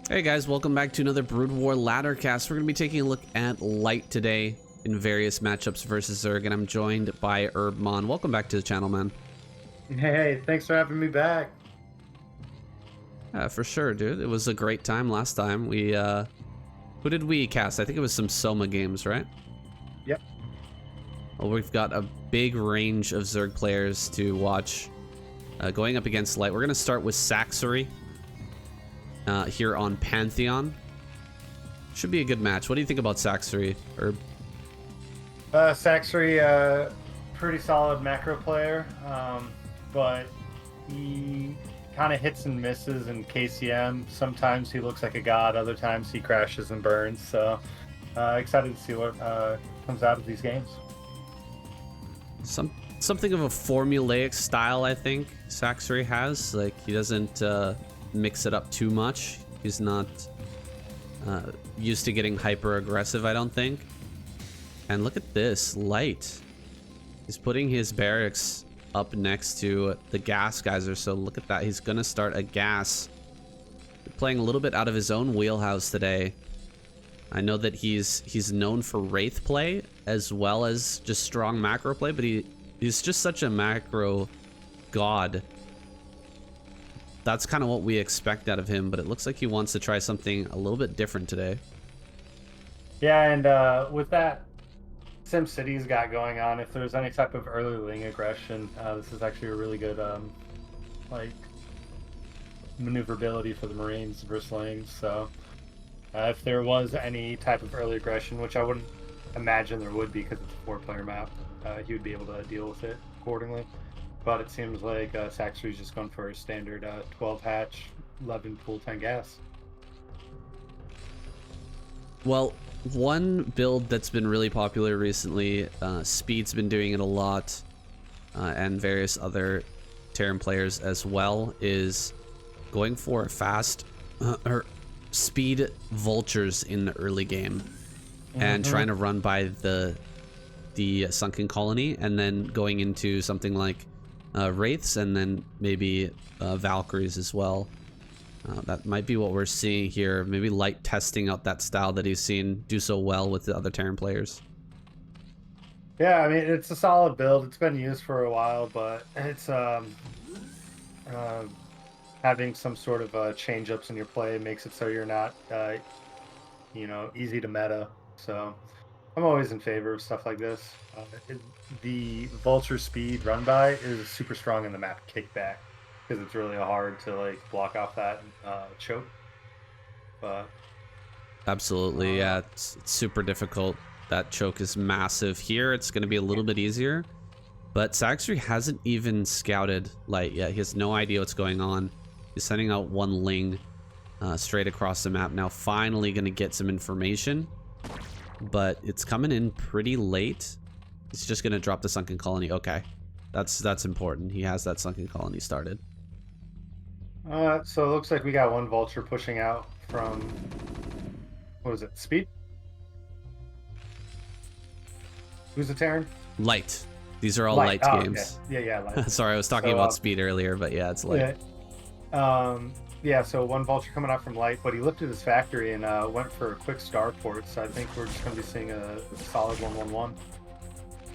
Hey guys, welcome back to another Broodwar ladder cast. We're going to be taking a look at Light today in various matchups versus Zerg, and I'm joined by Herbmon. Welcome back to the channel, man. Hey, thanks for having me back. For sure, dude. It was a great time last time. Who did we cast? I think it was some Soma games, right? Yep. Well, we've got a big range of Zerg players to watch going up against Light. We're going to start with Saxory here on Pantheon. Should be a good match. What do you think about Saxory, Herb? Saxory, pretty solid macro player, but he kind of hits and misses in KCM. Sometimes he looks like a god, other times he crashes and burns. So excited to see what comes out of these games. Something of a formulaic style, I think Saxory has. Like, he doesn't mix it up too much. He's not used to getting hyper aggressive, I don't think. And look at this, Light. He's putting his barracks up next to the gas geyser, so look at that. He's gonna start a gas. Playing a little bit out of his own wheelhouse today. I know that he's known for Wraith play as well as just strong macro play, but he's just such a macro god. That's kind of what we expect out of him, but it looks like he wants to try something a little bit different today. Yeah, and with that SimCity's got going on, if there's any type of early ling aggression, this is actually a really good like maneuverability for the Marines versus lings. So if there was any type of early aggression, which I wouldn't imagine there would be because it's a 4-player map, he would be able to deal with it accordingly. But it seems like Saxory's just going for a standard 12 hatch, 11 pool 10 gas. Well, one build that's been really popular recently, Speed's been doing it a lot, and various other Terran players as well, is going for fast or speed vultures in the early game and trying to run by the sunken colony, and then going into something like Wraiths and then maybe Valkyries as well. That might be what we're seeing here. Maybe Light testing out that style that he's seen do so well with the other Terran players. Yeah, I mean, it's a solid build. It's been used for a while, but it's having some sort of change-ups in your play makes it so you're not, easy to meta. So I'm always in favor of stuff like this. The Vulture speed run by is super strong in the map kickback because it's really hard to like block off that choke. But Absolutely, yeah, it's super difficult. That choke is massive. Here, it's going to be a little bit easier, but Saxory hasn't even scouted Light yet. He has no idea what's going on. He's sending out one ling straight across the map. Now, finally going to get some information, but it's coming in pretty late. He's just going to drop the sunken colony. Okay, that's important. He has that sunken colony started. so it looks like we got one Vulture pushing out from, what is it, Speed? Who's the Terran? Light. These are all Light. Light Oh, games. yeah, Light. Sorry, I was talking about Speed earlier, but yeah, it's Light. Yeah, so one Vulture coming out from Light, but he lifted his factory and went for a quick starport, so I think we're just going to be seeing a solid 1-1-1.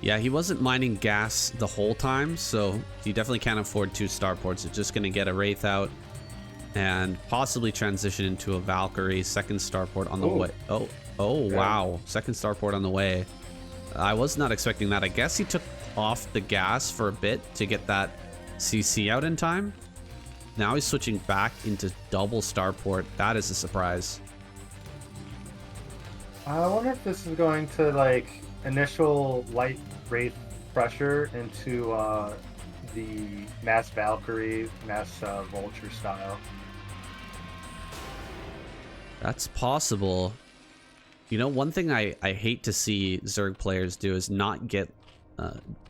Yeah, he wasn't mining gas the whole time, so he definitely can't afford 2 starports. It's just going to get a Wraith out and possibly transition into a Valkyrie. Second starport on the way. Oh, wow. Second starport on the way. I was not expecting that. I guess he took off the gas for a bit to get that CC out in time. Now he's switching back into double starport. That is a surprise. I wonder if this is going to, like, initial Light Wraith pressure into the mass Valkyrie, mass Vulture style. That's possible. You know, one thing I hate to see Zerg players do is not get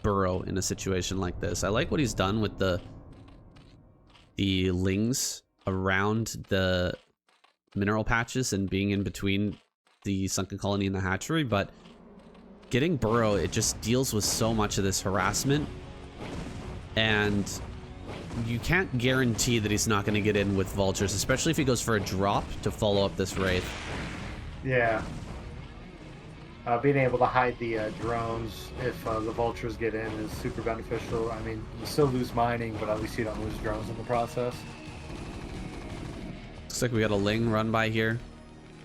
Burrow in a situation like this. I like what he's done with the lings around the mineral patches and being in between the sunken colony and the hatchery, but getting Burrow, it just deals with so much of this harassment, and you can't guarantee that he's not going to get in with vultures, especially if he goes for a drop to follow up this wraith. Yeah. Being able to hide the drones if the vultures get in is super beneficial. I mean, you still lose mining, but at least you don't lose drones in the process. Looks like we got a Ling run by here.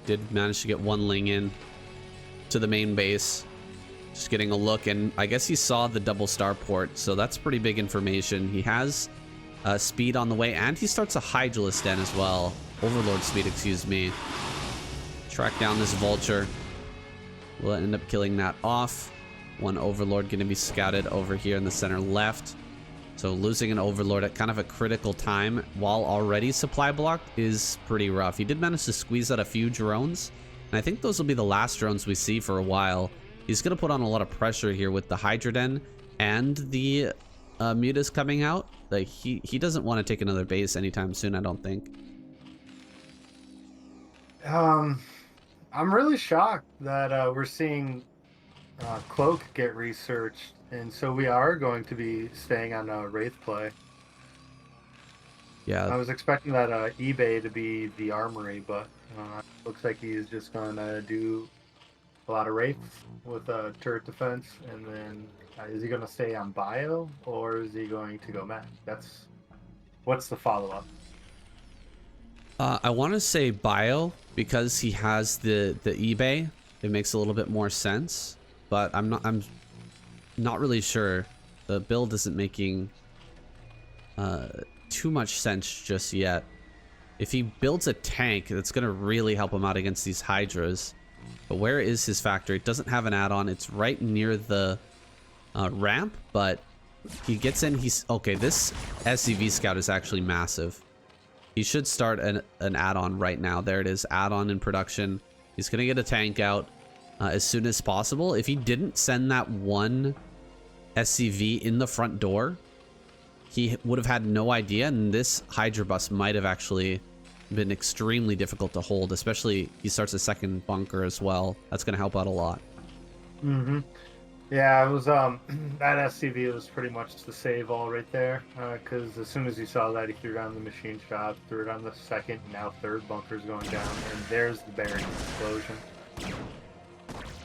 Did manage to get one Ling in to the main base. Just getting a look, and I guess he saw the double starport, so that's pretty big information. He has speed on the way, and he starts a Hydralisk den as well. Overlord speed, excuse me. Track down this vulture. We'll end up killing that off. One Overlord going to be scouted over here in the center left. So losing an Overlord at kind of a critical time while already supply blocked is pretty rough. He did manage to squeeze out a few drones, and I think those will be the last drones we see for a while. He's going to put on a lot of pressure here with the Hydra Den and the Mutas coming out. Like, he doesn't want to take another base anytime soon, I don't think. I'm really shocked that we're seeing Cloak get researched, and so we are going to be staying on Wraith play. Yeah. I was expecting that eBay to be the armory, but looks like he's just going to do a lot of Wraiths with turret defense, and then is he going to stay on bio, or is he going to go mech? What's the follow-up? I want to say bio because he has the eBay. It makes a little bit more sense, but I'm not really sure. The build isn't making too much sense just yet. If he builds a tank, that's going to really help him out against these Hydras. But where is his factory? It doesn't have an add-on. It's right near the ramp, but he gets in. He's okay. This SCV scout is actually massive. He should start an add-on right now. There it is, add-on in production. He's gonna get a tank out as soon as possible. If he didn't send that one SCV in the front door, he would have had no idea, and this Hydra bus might have actually been extremely difficult to hold, especially he starts a second bunker as well. That's gonna help out a lot. Mm-hmm. Yeah, it was that SCV was pretty much the save all right there, because as soon as he saw that, he threw down the machine shop, threw it on the second, now third bunker's going down, and there's the bearing explosion.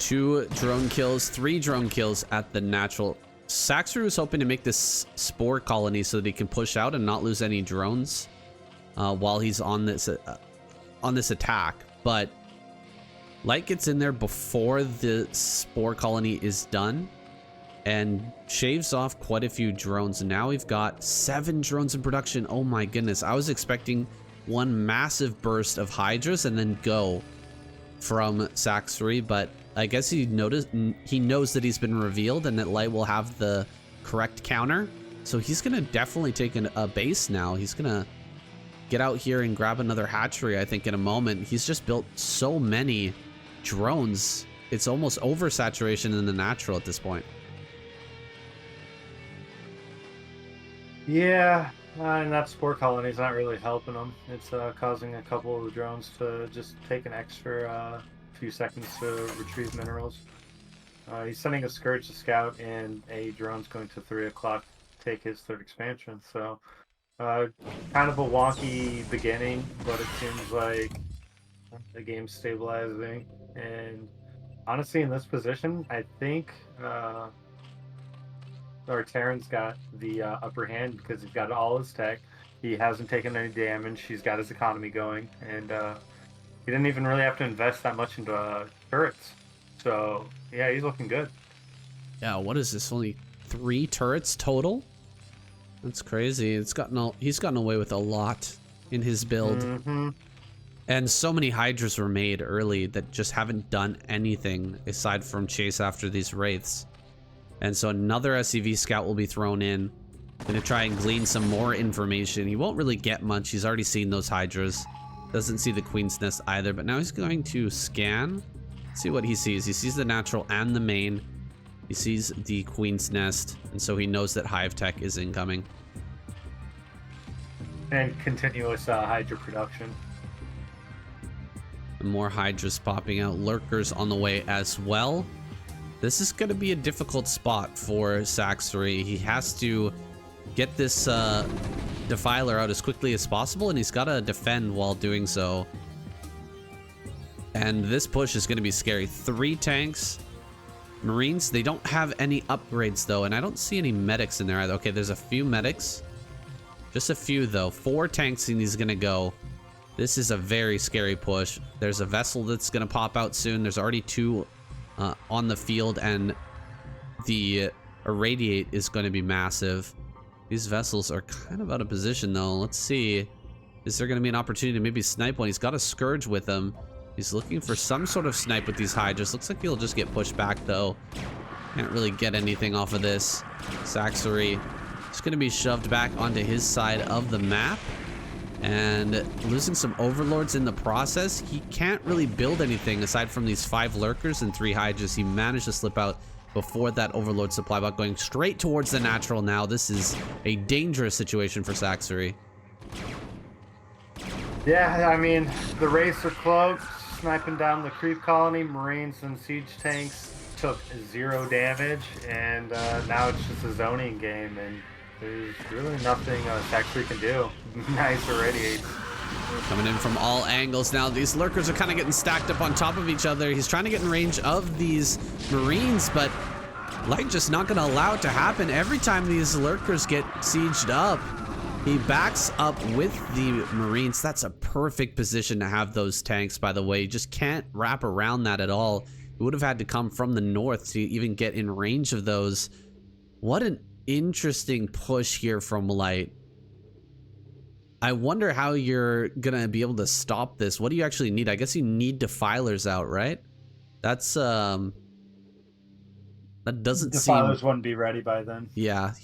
2 drone kills, 3 drone kills at the natural. Saxru is hoping to make this spore colony so that he can push out and not lose any drones while he's on this attack, but Light gets in there before the spore colony is done and shaves off quite a few drones. Now we've got 7 drones in production. Oh my goodness. I was expecting one massive burst of Hydras and then go from Saxry, but I guess he knows that he's been revealed and that Light will have the correct counter. So he's going to definitely take a base now. He's going to get out here and grab another hatchery, I think, in a moment. He's just built so many drones. It's almost oversaturation in the natural at this point. Yeah, and that spore colony is not really helping him. It's causing a couple of the drones to just take an extra few seconds to retrieve minerals. He's sending a Scourge to scout, and a drone's going to 3 o'clock to take his 3rd expansion. So kind of a wonky beginning, but it seems like the game's stabilizing. And honestly, in this position, I think our Terran's got the upper hand because he's got all his tech. He hasn't taken any damage. He's got his economy going, and he didn't even really have to invest that much into turrets. So yeah, he's looking good. Yeah, what is this? Only 3 turrets total? That's crazy. He's gotten away with a lot in his build. Mm-hmm. And so many Hydras were made early that just haven't done anything aside from chase after these Wraiths. And so another SCV scout will be thrown in. Gonna try and glean some more information. He won't really get much. He's already seen those Hydras. Doesn't see the Queen's Nest either, but now he's going to scan. See what he sees. He sees the natural and the main. He sees the Queen's Nest, and so he knows that Hive Tech is incoming. And continuous Hydra production. More Hydras popping out. Lurkers on the way as well. This is going to be a difficult spot for Saxry. He has to get this that Defiler out as quickly as possible, and he's got to defend while doing so. And this push is going to be scary. 3 tanks. Marines, they don't have any upgrades, though, and I don't see any medics in there either. Okay, there's a few medics. Just a few, though. 4 tanks, and he's going to go. This is a very scary push. There's a vessel that's going to pop out soon. There's already 2 on the field, and the irradiate is going to be massive. These vessels are kind of out of position, though. Let's see. Is there going to be an opportunity to maybe snipe one? He's got a Scourge with him. He's looking for some sort of snipe with these Hydras. Looks like he'll just get pushed back, though. Can't really get anything off of this. Saxory is going to be shoved back onto his side of the map. And losing some Overlords in the process. He can't really build anything aside from these 5 Lurkers and 3 Hydras. He managed to slip out before that Overlord supply bot, going straight towards the natural now. This is a dangerous situation for Saxory. Yeah, I mean, the Wraiths are cloaked, sniping down the creep colony. Marines and siege tanks took 0 damage, and now it's just a zoning game, and there's really nothing Saxory can do. Nice irradiates. Coming in from all angles now. These Lurkers are kind of getting stacked up on top of each other. He's trying to get in range of these Marines, but Light just not going to allow it to happen. Every time these Lurkers get sieged up, he backs up with the Marines. That's a perfect position to have those tanks, by the way. You just can't wrap around that at all. He would have had to come from the north to even get in range of those. What an interesting push here from Light. I wonder how you're gonna be able to stop this. What do you actually need? I guess you need Defilers out, right? That's that doesn't seem. Defilers wouldn't be ready by then. Yeah,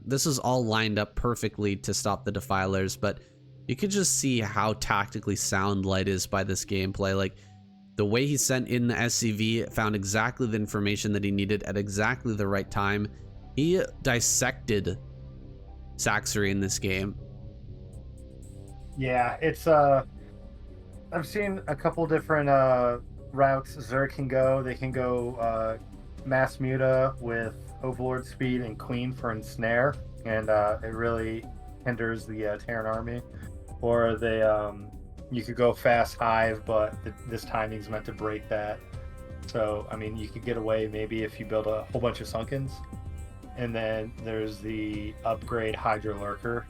this is all lined up perfectly to stop the Defilers, but you could just see how tactically sound Light is by this gameplay. Like the way he sent in the SCV, found exactly the information that he needed at exactly the right time. He dissected Saxory in this game. Yeah, it's I've seen a couple different routes Zerg can go. They can go Mass Muta with Overlord Speed and Queen for Ensnare, and it really hinders the Terran army. Or they you could go Fast Hive, but this timing's meant to break that. So I mean, you could get away maybe if you build a whole bunch of Sunkens. And then there's the upgrade Hydra Lurker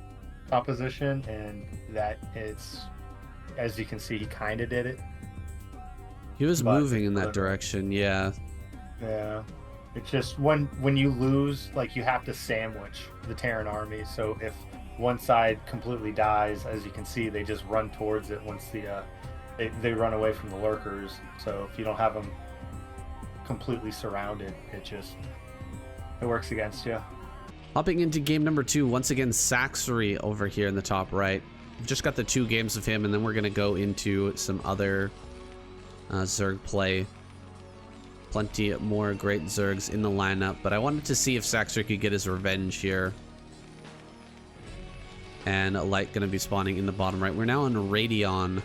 composition, and that it's, as you can see, he kind of did it. He was moving in that direction, yeah. Yeah. It's just when you lose, like, you have to sandwich the Terran army. So if one side completely dies, as you can see, they just run towards it once they run away from the Lurkers. So if you don't have them completely surrounded, it works against you. Hopping into game number 2, once again, Saxory over here in the top right. We've just got the 2 games of him, and then we're going to go into some other Zerg play. Plenty more great Zergs in the lineup, but I wanted to see if Saxory could get his revenge here. And a Light going to be spawning in the bottom right. We're now on Radion,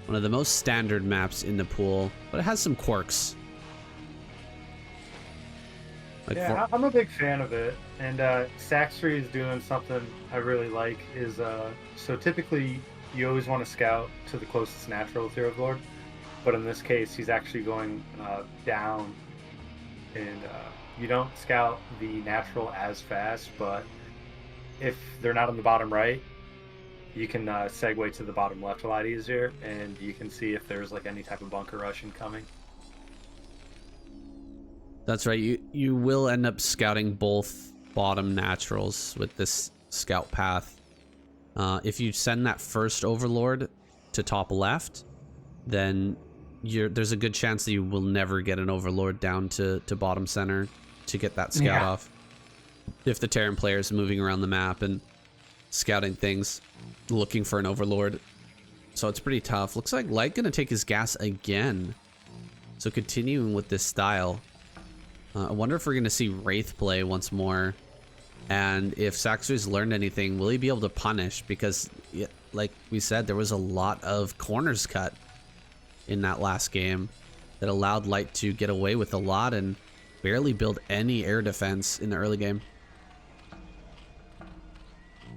one of the most standard maps in the pool, but it has some quirks. Like yeah, I'm a big fan of it, and Saxory is doing something I really like. Is so typically you always want to scout to the closest natural with your Overlord, but in this case he's actually going down, and you don't scout the natural as fast. But if they're not on the bottom right, you can segue to the bottom left a lot easier, and you can see if there's like any type of bunker rush incoming. That's right. You will end up scouting both bottom naturals with this scout path. If you send that first Overlord to top left, then there's a good chance that you will never get an Overlord down to bottom center to get that scout off. If the Terran player is moving around the map and scouting things, looking for an Overlord. So it's pretty tough. Looks like Light gonna take his gas again. So continuing with this style. I wonder if we're going to see Wraith play once more. And if Saxory's learned anything, will he be able to punish? Because, like we said, there was a lot of corners cut in that last game that allowed Light to get away with a lot and barely build any air defense in the early game.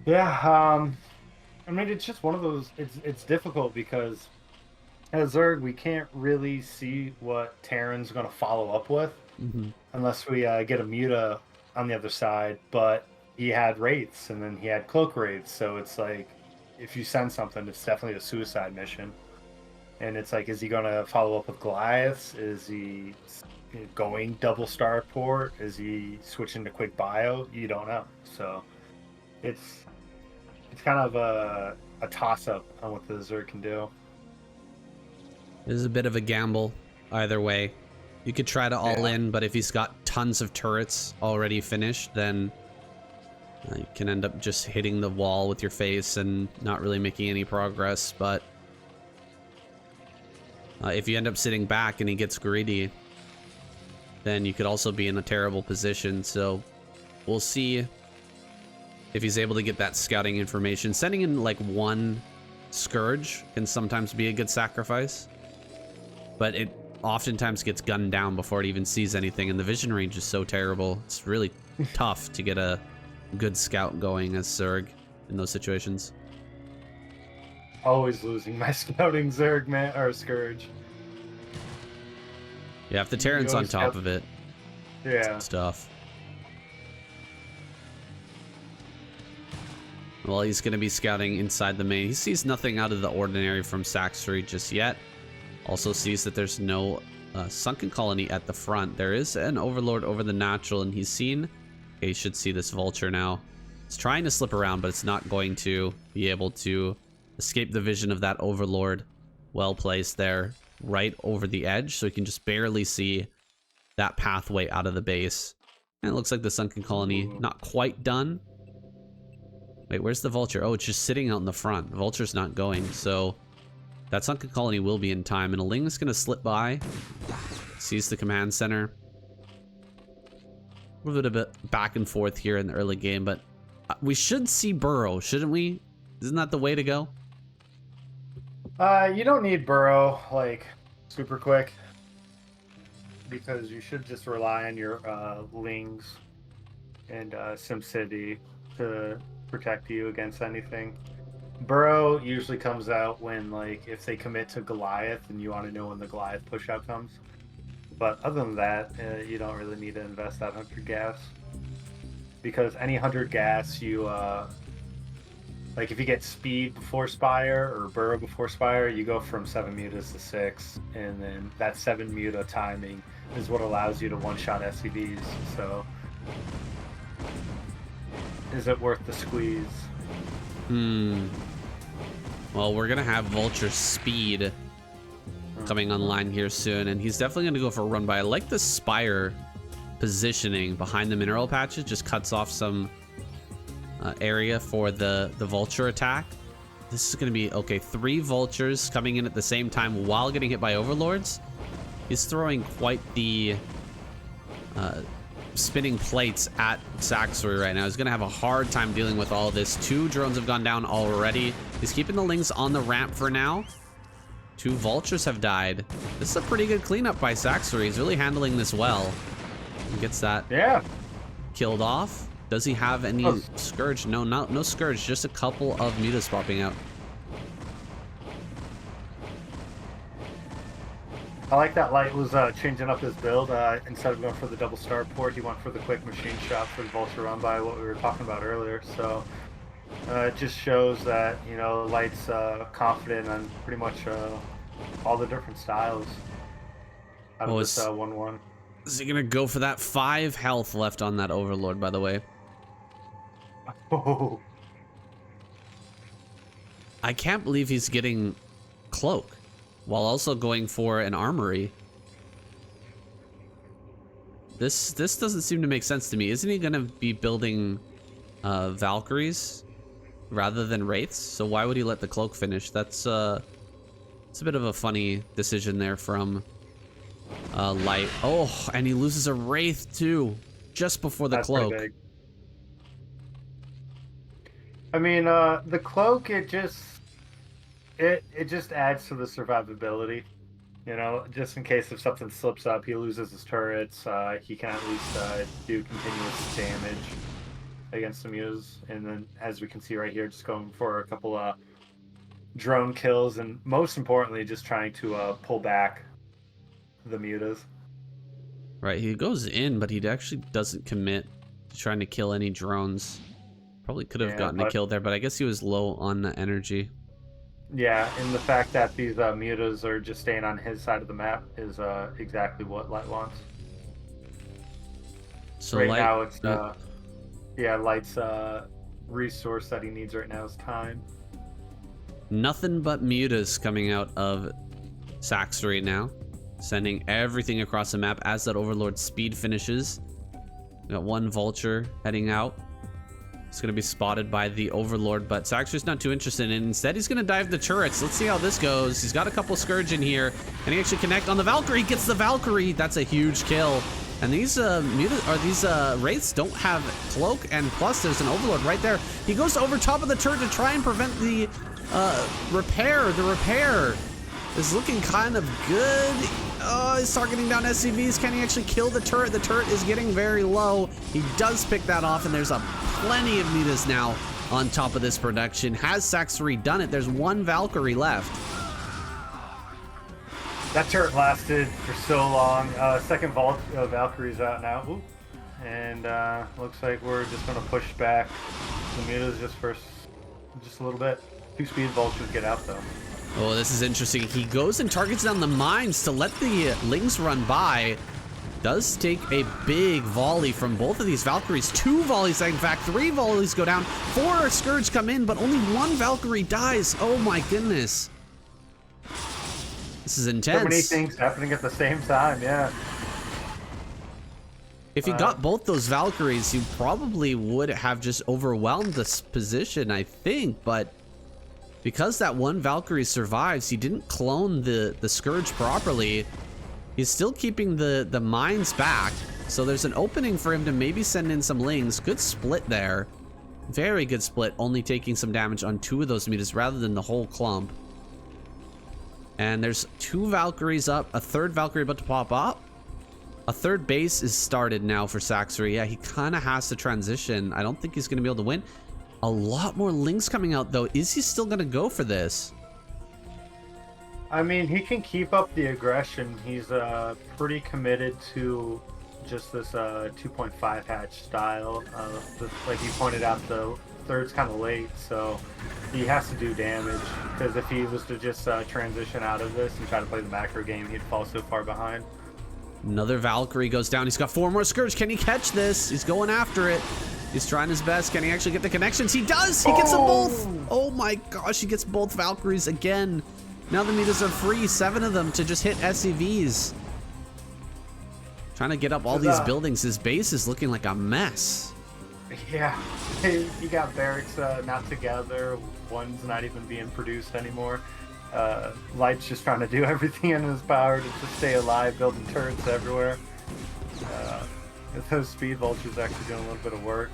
Yeah, I mean, it's just one of those. It's difficult because as Zerg, we can't really see what Terran's going to follow up with Hmm. unless we get a Muta on the other side. But he had Wraiths and then he had Cloak Wraiths, so it's like if you send something, it's definitely a suicide mission. And it's like, is he going to follow up with Goliaths? Is he going double starport? Is he switching to quick bio? You don't know. So it's it's kind of a toss up on what the Zerg can do. It is a bit of a gamble either way. You could try to all Yeah. in, but if he's got tons of turrets already finished, then you can end up just hitting the wall with your face and not really making any progress. But if you end up sitting back and he gets greedy, then you could also be in a terrible position. So we'll see if he's able to get that scouting information. Sending in like one Scourge can sometimes be a good sacrifice, but it oftentimes gets gunned down before it even sees anything, and the vision range is so terrible. It's really tough to get a good scout going as Zerg in those situations. Always losing my scouting Zerg, man, or Scourge. Yeah, if the You Terran's on always top scout- of it, Yeah. it's tough. Well, he's going to be scouting inside the main. He sees nothing out of the ordinary from Saxory just yet. Also sees that there's no sunken colony at the front. There is an overlord over the natural, and he's seen... Okay, he should see this vulture now. It's trying to slip around, but it's not going to be able to escape the vision of that overlord. Well placed there, right over the edge, so he can just barely see that pathway out of the base. And it looks like the sunken colony not quite done. Wait, where's the vulture? Oh, it's just sitting out in the front. The vulture's not going, so that sunken colony will be in time. And a Ling is going to slip by. Sees the command center. A little bit of back and forth here in the early game, but we should see burrow, shouldn't we? Isn't that the way to go? You don't need burrow like super quick because you should just rely on your Lings and SimCity to protect you against anything. Burrow usually comes out when, like, if they commit to Goliath and you want to know when the Goliath push out comes. But other than that, you don't really need to invest that 100 gas. Because any 100 gas, you, like, if you get speed before Spire or Burrow before Spire, you go from 7 mutas to 6. And then that 7 muta timing is what allows you to one-shot SCVs. So, is it worth the squeeze? Well, we're going to have Vulture speed coming online here soon, and he's definitely going to go for a run by. I like the Spire positioning behind the mineral patches, just cuts off some area for the Vulture attack. This is going to be, okay, 3 Vultures coming in at the same time while getting hit by Overlords. He's throwing quite the spinning plates at Saxory right now. He's going to have a hard time dealing with all of this. 2 drones have gone down already. He's keeping the Lings on the ramp for now. 2 Vultures have died. This is a pretty good cleanup by Saxory. He's really handling this well. He gets that killed off. Does he have any Scourge? No, no Scourge. Just a couple of mutas popping out. I like that Light was changing up his build. Instead of going for the double starport, he went for the quick machine shot for the Vulture run by, what we were talking about earlier. So it just shows that, you know, Light's confident on pretty much all the different styles out of this 1-1. Is he going to go for that? 5 health left on that Overlord, by the way. Oh. I can't believe he's getting Cloak while also going for an Armory. This doesn't seem to make sense to me. Isn't he going to be building Valkyries rather than Wraiths? So why would he let the Cloak finish? It's a bit of a funny decision there from Light. Oh, and he loses a Wraith too, just before the That's Cloak. pretty big. I mean, the Cloak, it just adds to the survivability. You know, just in case if something slips up, he loses his turrets. He can at least do continuous damage. against the Muse, and then as we can see right here, just going for a couple drone kills, and most importantly, just trying to pull back the mutas. Right, he goes in, but he actually doesn't commit to trying to kill any drones. Probably could have gotten a kill there, but I guess he was low on the energy. Yeah, and the fact that these mutas are just staying on his side of the map is exactly what Light wants. So right Light, now it's yeah, Light's resource that he needs right now is time. nothing but mutas coming out of Sax right now, sending everything across the map as that Overlord speed finishes. We got one Vulture heading out. It's going to be spotted by the Overlord, but Saxter's not too interested, and instead he's going to dive the turrets. Let's see how this goes. He's got a couple Scourge in here. Can he actually connect on the Valkyrie? He gets the Valkyrie. That's a huge kill. And these Wraiths don't have Cloak, and plus there's an Overlord right there. He goes over top of the turret to try and prevent the repair. The repair is looking kind of good. Oh, he's targeting down SCVs. Can he actually kill the turret? The turret is getting very low. He does pick that off, and there's plenty of mutas now on top of this production. Has Saxtery done it? There's one Valkyrie left. That turret lasted for so long. Second Valkyrie's out now. Ooh. And looks like we're just going to push back the mutas just for just a little bit. 2 speed vultures get out, though. Oh, this is interesting. He goes and targets down the mines to let the Lings run by. Does take a big volley from both of these Valkyries. 2 volleys, in fact, 3 volleys go down. 4 Scourge come in, but only 1 Valkyrie dies. Oh my goodness. This is intense. So many things happening at the same time, yeah. If he got both those Valkyries, he probably would have just overwhelmed this position, I think, but because that one Valkyrie survives, he didn't clone the Scourge properly. He's still keeping the mines back, so there's an opening for him to maybe send in some Lings. Good split there. Very good split, only taking some damage on 2 of those mutas rather than the whole clump. And there's 2 Valkyries up, a 3rd Valkyrie about to pop up. A 3rd base is started now for Saxtery. Yeah, he kind of has to transition. I don't think he's going to be able to win. A lot more Lings coming out, though. Is he still going to go for this? I mean, he can keep up the aggression. He's pretty committed to just this 2.5 hatch style. Like you pointed out, the 3rd's kind of late, so he has to do damage. Because if he was to just transition out of this and try to play the macro game, he'd fall so far behind. Another Valkyrie goes down. He's got 4 more Scourge. Can he catch this? He's going after it. He's trying his best. Can he actually get the connections? He does! He gets them both! Oh my gosh, he gets both Valkyries again. Now the mutas are free, 7 of them to just hit SCVs. Trying to get up all these buildings. His base is looking like a mess. Yeah, you got barracks not together. One's not even being produced anymore. Light's just trying to do everything in his power to stay alive, building turrets everywhere. Those speed vultures actually doing a little bit of work,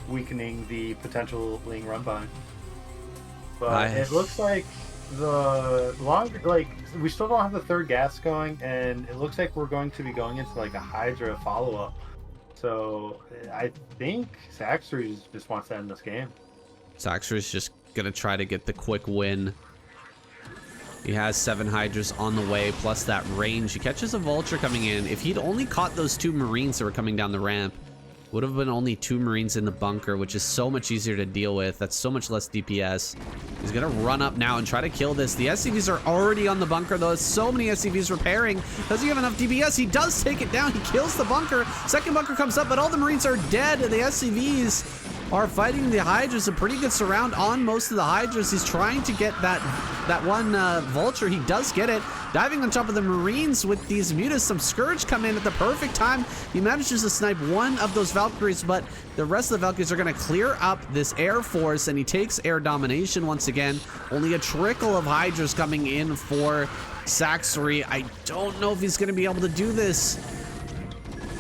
weakening the potential Ling run by. But it looks like we still don't have the 3rd gas going, and it looks like we're going to be going into like a Hydra follow-up. So I think Saxtery just wants to end this game. Saxtery's just gonna try to get the quick win. He has 7 Hydras on the way, plus that range. He catches a Vulture coming in. If he'd only caught those 2 Marines that were coming down the ramp, would have been only 2 Marines in the bunker, which is so much easier to deal with. That's so much less DPS. He's gonna run up now and try to kill this. The SCVs are already on the bunker, though. So many SCVs repairing. Does he have enough DPS? He does take it down. He kills the bunker. 2nd bunker comes up, but all the Marines are dead. The SCVs are fighting the Hydras. A pretty good surround on most of the Hydras. He's trying to get that one Vulture. He does get it. Diving on top of the Marines with these mutas. Some Scourge come in at the perfect time. He manages to snipe 1 of those Valkyries, but the rest of the Valkyries are going to clear up this Air Force, and he takes air domination once again. Only a trickle of Hydras coming in for Saxtery. I don't know if he's going to be able to do this.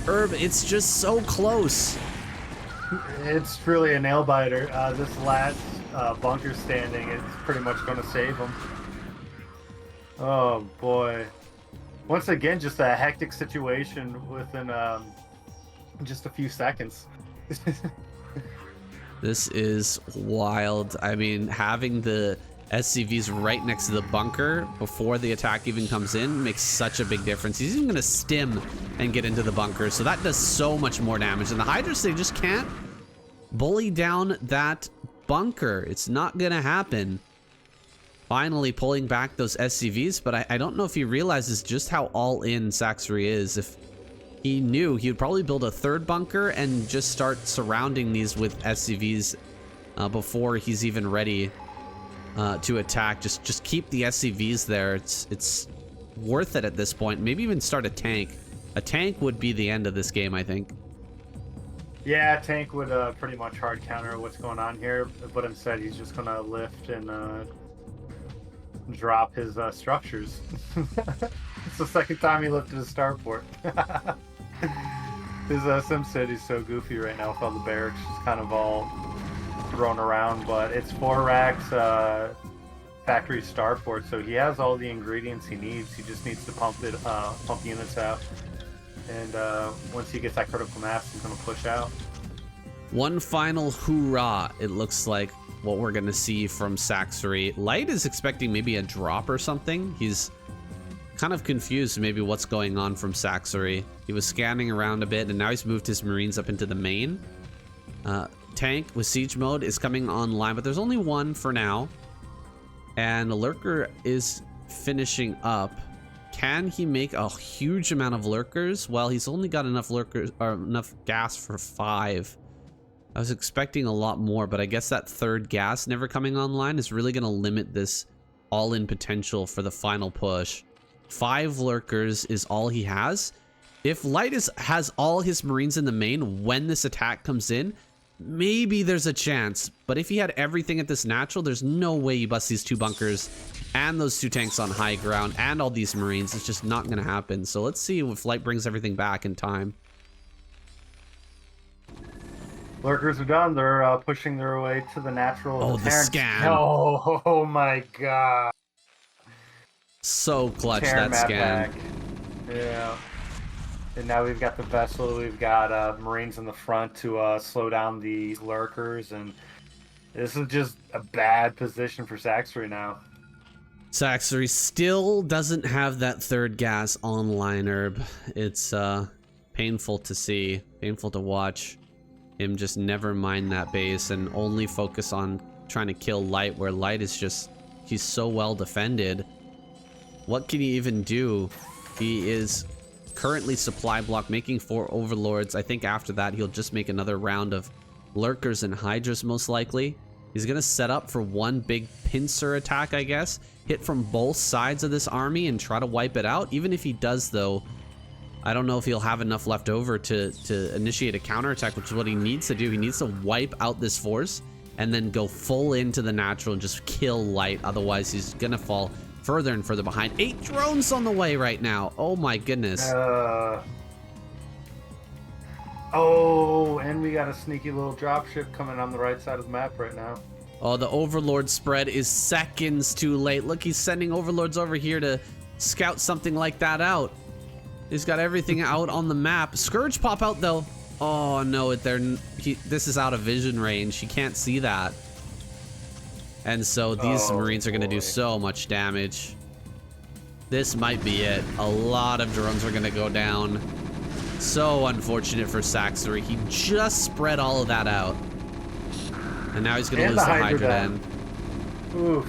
Herb, it's just so close. It's really a nail biter. This last bunker standing is pretty much going to save him. Oh boy. Once again, just a hectic situation within just a few seconds. This is wild. I mean, having the SCVs right next to the bunker before the attack even comes in makes such a big difference. He's even gonna stim and get into the bunker, so that does so much more damage. And the Hydras, they just can't bully down that bunker. It's not gonna happen. Finally pulling back those SCVs, but I don't know if he realizes just how all in Saxory is. If he knew, he would probably build a third bunker and just start surrounding these with SCVs before he's even ready to attack. Just keep the SCVs there. It's worth it at this point. Maybe even start a tank. A tank would be the end of this game, I think. Yeah, tank would pretty much hard counter what's going on here, but instead he's just gonna lift and drop his structures. It's the second time he lifted his starport. His SimCity's so goofy right now with all the barracks just kind of all thrown around, but it's 4 racks factory starport, so he has all the ingredients he needs. He just needs to pump units out, and once he gets that critical mass, he's gonna push out. One final hoorah, it looks like, what we're gonna see from Saxory. Light is expecting maybe a drop or something. He's kind of confused maybe what's going on from Saxory. He was scanning around a bit, and now he's moved his Marines up into the main. Tank with siege mode is coming online, but there's only one for now. And the Lurker is finishing up. Can he make a huge amount of Lurkers? Well, he's only got enough Lurkers, or enough gas for 5. I was expecting a lot more, but I guess that third gas never coming online is really going to limit this all-in potential for the final push. 5 Lurkers is all he has. If Light has all his Marines in the main when this attack comes in, maybe there's a chance. But if he had everything at this natural, there's no way you bust these 2 bunkers and those 2 tanks on high ground and all these Marines. It's just not going to happen. So let's see if Light brings everything back in time. Lurkers are done. They're pushing their way to the natural. Oh, the scan. Oh my god. So clutch, Terran that scan. back. Yeah. And now we've got the vessel. We've got Marines in the front to slow down the Lurkers. And this is just a bad position for Saxory now. Saxory still doesn't have that third gas online, Herb. It's painful to see, painful to watch him just never mind that base and only focus on trying to kill Light, where Light is just, he's so well defended. What can he even do? He is currently supply block, making 4 overlords. I think after that he'll just make another round of Lurkers and Hydras most likely. He's gonna set up for one big pincer attack, I guess. Hit from both sides of this army and try to wipe it out. Even if he does, though, I don't know if he'll have enough left over to initiate a counterattack, which is what he needs to do. He needs to wipe out this force and then go full into the natural and just kill Light. Otherwise, he's gonna fall further and further behind. 8 drones on the way right now. Oh my goodness. Oh, and we got a sneaky little dropship coming on the right side of the map right now. Oh, the Overlord spread is seconds too late. Look, he's sending Overlords over here to scout something like that out. He's got everything out on the map. Scourge pop out though. Oh no, this is out of vision range. He can't see that. And so these Marines are gonna do so much damage. This might be it. A lot of drones are gonna go down. So unfortunate for Saxory. He just spread all of that out. And now he's gonna lose the Hydra then. Oof.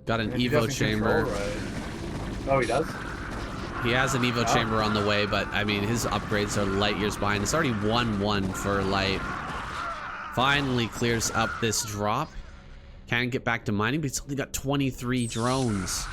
Got an Evo chamber. Oh, he does? He has an Evo chamber on the way, but I mean, his upgrades are light years behind. It's already 1-1 for Light. Finally clears up this drop. Can get back to mining, but he's only got 23 drones.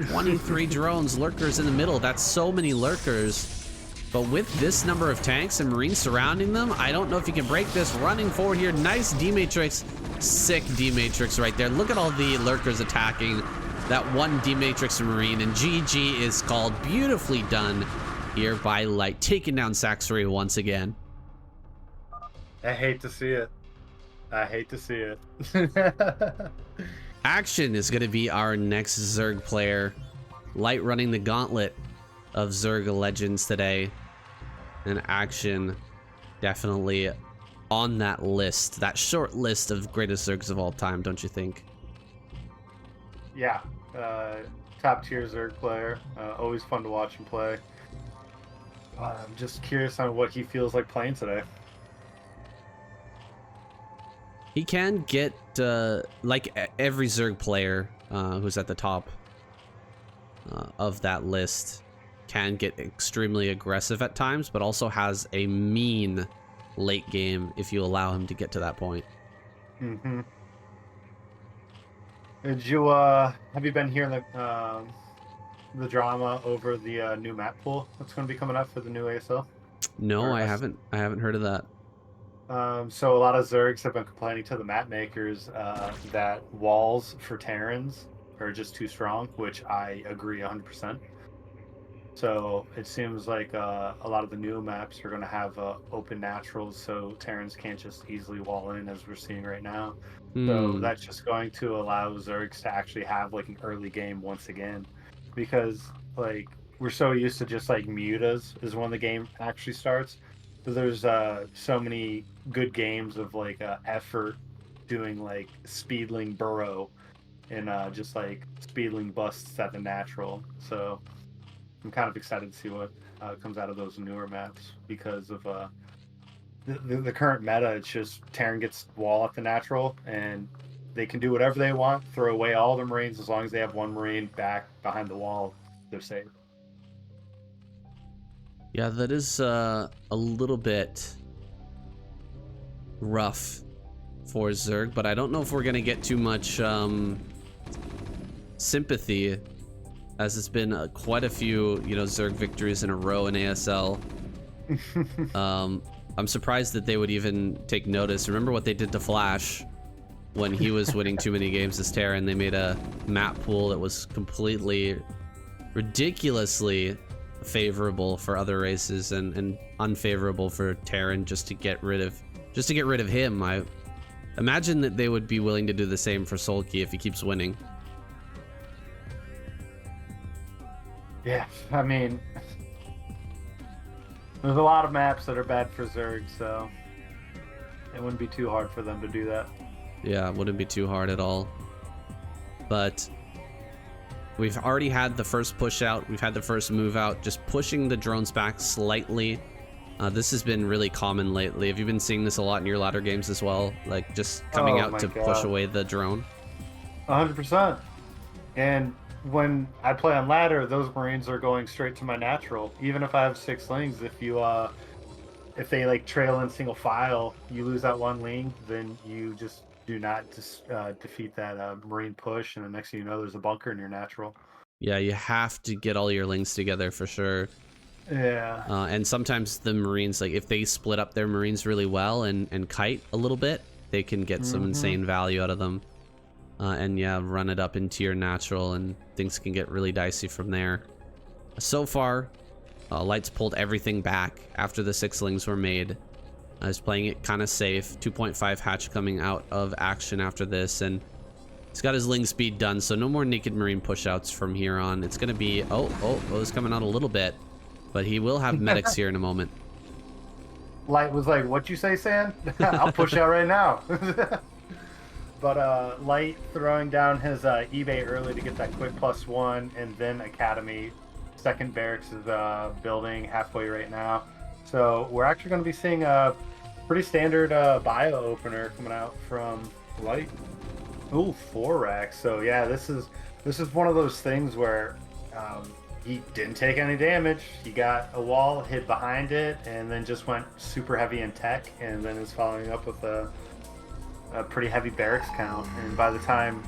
23 drones, Lurkers in the middle. That's so many Lurkers. But with this number of tanks and Marines surrounding them, I don't know if he can break this. Running forward here, nice D-Matrix. Sick D-Matrix right there. Look at all the Lurkers attacking that one D-Matrix Marine, and GG is called. Beautifully done here by Light, taking down Saxory once again. I hate to see it. I hate to see it. Action is going to be our next Zerg player. Light running the gauntlet of Zerg Legends today. and Action definitely on that list, that short list of greatest Zergs of all time, don't you think? Yeah, top tier Zerg player. Always fun to watch him play. I'm just curious on what he feels like playing today. He can get, like every Zerg player who's at the top of that list, can get extremely aggressive at times, but also has a mean late game if you allow him to get to that point. Mm-hmm. Did you have you been hearing the drama over the new map pool that's going to be coming up for the new ASL? No, Or I haven't heard of that. So a lot of Zergs have been complaining to the map makers that walls for Terrans are just too strong, which I agree 100%. So it seems like a lot of the new maps are going to have open naturals, so Terrans can't just easily wall in as we're seeing right now. So Hmm. that's just going to allow Zergs to actually have like an early game once again, because like we're so used to just like mutas is when the game actually starts. So there's so many good games of like effort doing like speedling burrow and just like speedling busts at the natural. So I'm kind of excited to see what comes out of those newer maps because of the current meta. It's just Terran gets wall at the natural, and they can do whatever they want, throw away all their Marines as long as they have one Marine back behind the wall. They're safe. Yeah, that is a little bit rough for Zerg, but I don't know if we're gonna get too much sympathy, as it's been quite a few, Zerg victories in a row in ASL. I'm surprised that they would even take notice. Remember what they did to Flash when he was winning too many games as Terran? They made a map pool that was completely, ridiculously favorable for other races and unfavorable for Terran, just to get rid of him. I imagine that they would be willing to do the same for Sulky if he keeps winning. Yeah, I mean, there's a lot of maps that are bad for Zerg, so it wouldn't be too hard for them to do that. Yeah, it wouldn't be too hard at all. But we've already had the first push out. We've had the first move out, just pushing the drones back slightly. This has been really common lately. Have you been seeing this a lot in your ladder games as well? Like just coming out to push away the drone? 100%. And when I play on ladder, those Marines are going straight to my natural. Even if I have 6 lings, if they like trail in single file, you lose that 1 ling, then you just do not defeat that Marine push, and the next thing you know, there's a bunker in your natural. Yeah, you have to get all your lings together for sure. Yeah. And sometimes the Marines, like if they split up their Marines really well and kite a little bit, they can get some insane value out of them. And yeah, run it up into your natural, and things can get really dicey from there. So far, Light's pulled everything back after the 6lings were made. He's playing it kind of safe. 2.5 hatch coming out of Action after this, and he's got his ling speed done, so no more Naked Marine pushouts from here on. It's gonna be it's coming out a little bit, but he will have medics here in a moment. Light was like, "What you say, San? I'll push out right now." But Light throwing down his eBay early to get that quick +1, and then Academy. Second barracks is building halfway right now. So we're actually going to be seeing a pretty standard bio opener coming out from Light. Ooh, 4 racks. So yeah, this is one of those things where he didn't take any damage. He got a wall, hid behind it, and then just went super heavy in tech, and then is following up with a pretty heavy barracks count. And by the time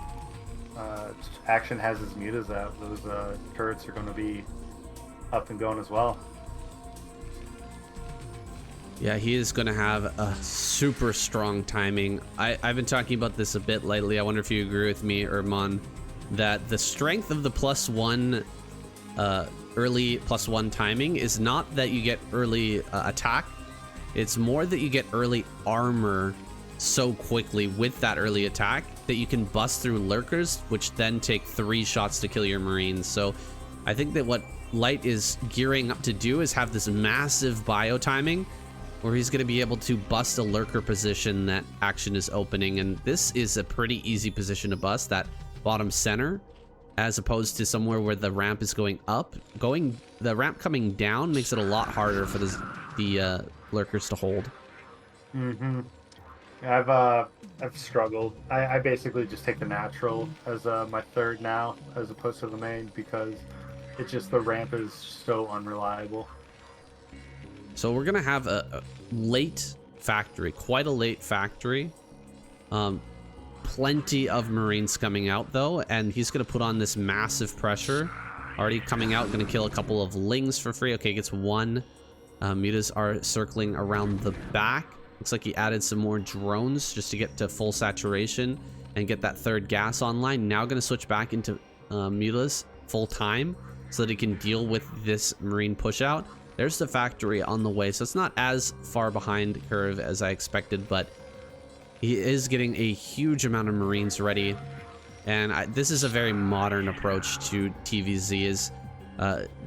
Action has his mutas out, those turrets are going to be up and going as well. Yeah, he is going to have a super strong timing. I've been talking about this a bit lately. I wonder if you agree with me, Herbmon, that the strength of the +1 early +1 timing is not that you get early attack. It's more that you get early armor so quickly with that early attack that you can bust through lurkers, which then take 3 shots to kill your Marines. So I think that what Light is gearing up to do is have this massive bio timing where he's going to be able to bust a lurker position that Action is opening. And this is a pretty easy position to bust, that bottom center, as opposed to somewhere where the ramp is going up. The ramp coming down makes it a lot harder for the lurkers to hold. Mm-hmm. I've struggled. I basically just take the natural as my third now, as opposed to the main, because it's just the ramp is so unreliable. So we're gonna have a late factory, quite a late factory. Plenty of Marines coming out though, and he's gonna put on this massive pressure. Already coming out, gonna kill a couple of Lings for free. Okay, gets one. Mutas are circling around the back. Looks like he added some more drones just to get to full saturation and get that third gas online. Now gonna switch back into Mutas full time so that he can deal with this Marine push out. There's the factory on the way, so it's not as far behind curve as I expected, but he is getting a huge amount of Marines ready. And this is a very modern approach to TVZ.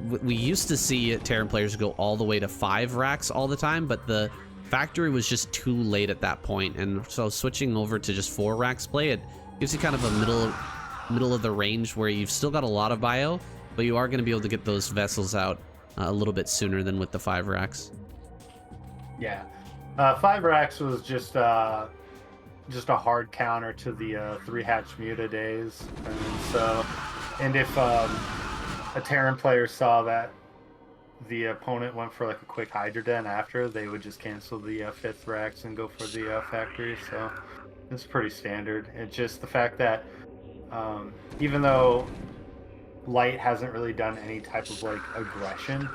We used to see Terran players go all the way to 5 racks all the time, but the factory was just too late at that point. And so switching over to just 4 racks play, it gives you kind of a middle of the range where you've still got a lot of bio, but you are going to be able to get those vessels out a little bit sooner than with the 5 racks. Yeah, 5 racks was just a hard counter to the 3 hatch Muta days, and if a Terran player saw that the opponent went for like a quick Hydra Den after, they would just cancel the 5th racks and go for the factory. So it's pretty standard. It's just the fact that even though Light hasn't really done any type of like aggression,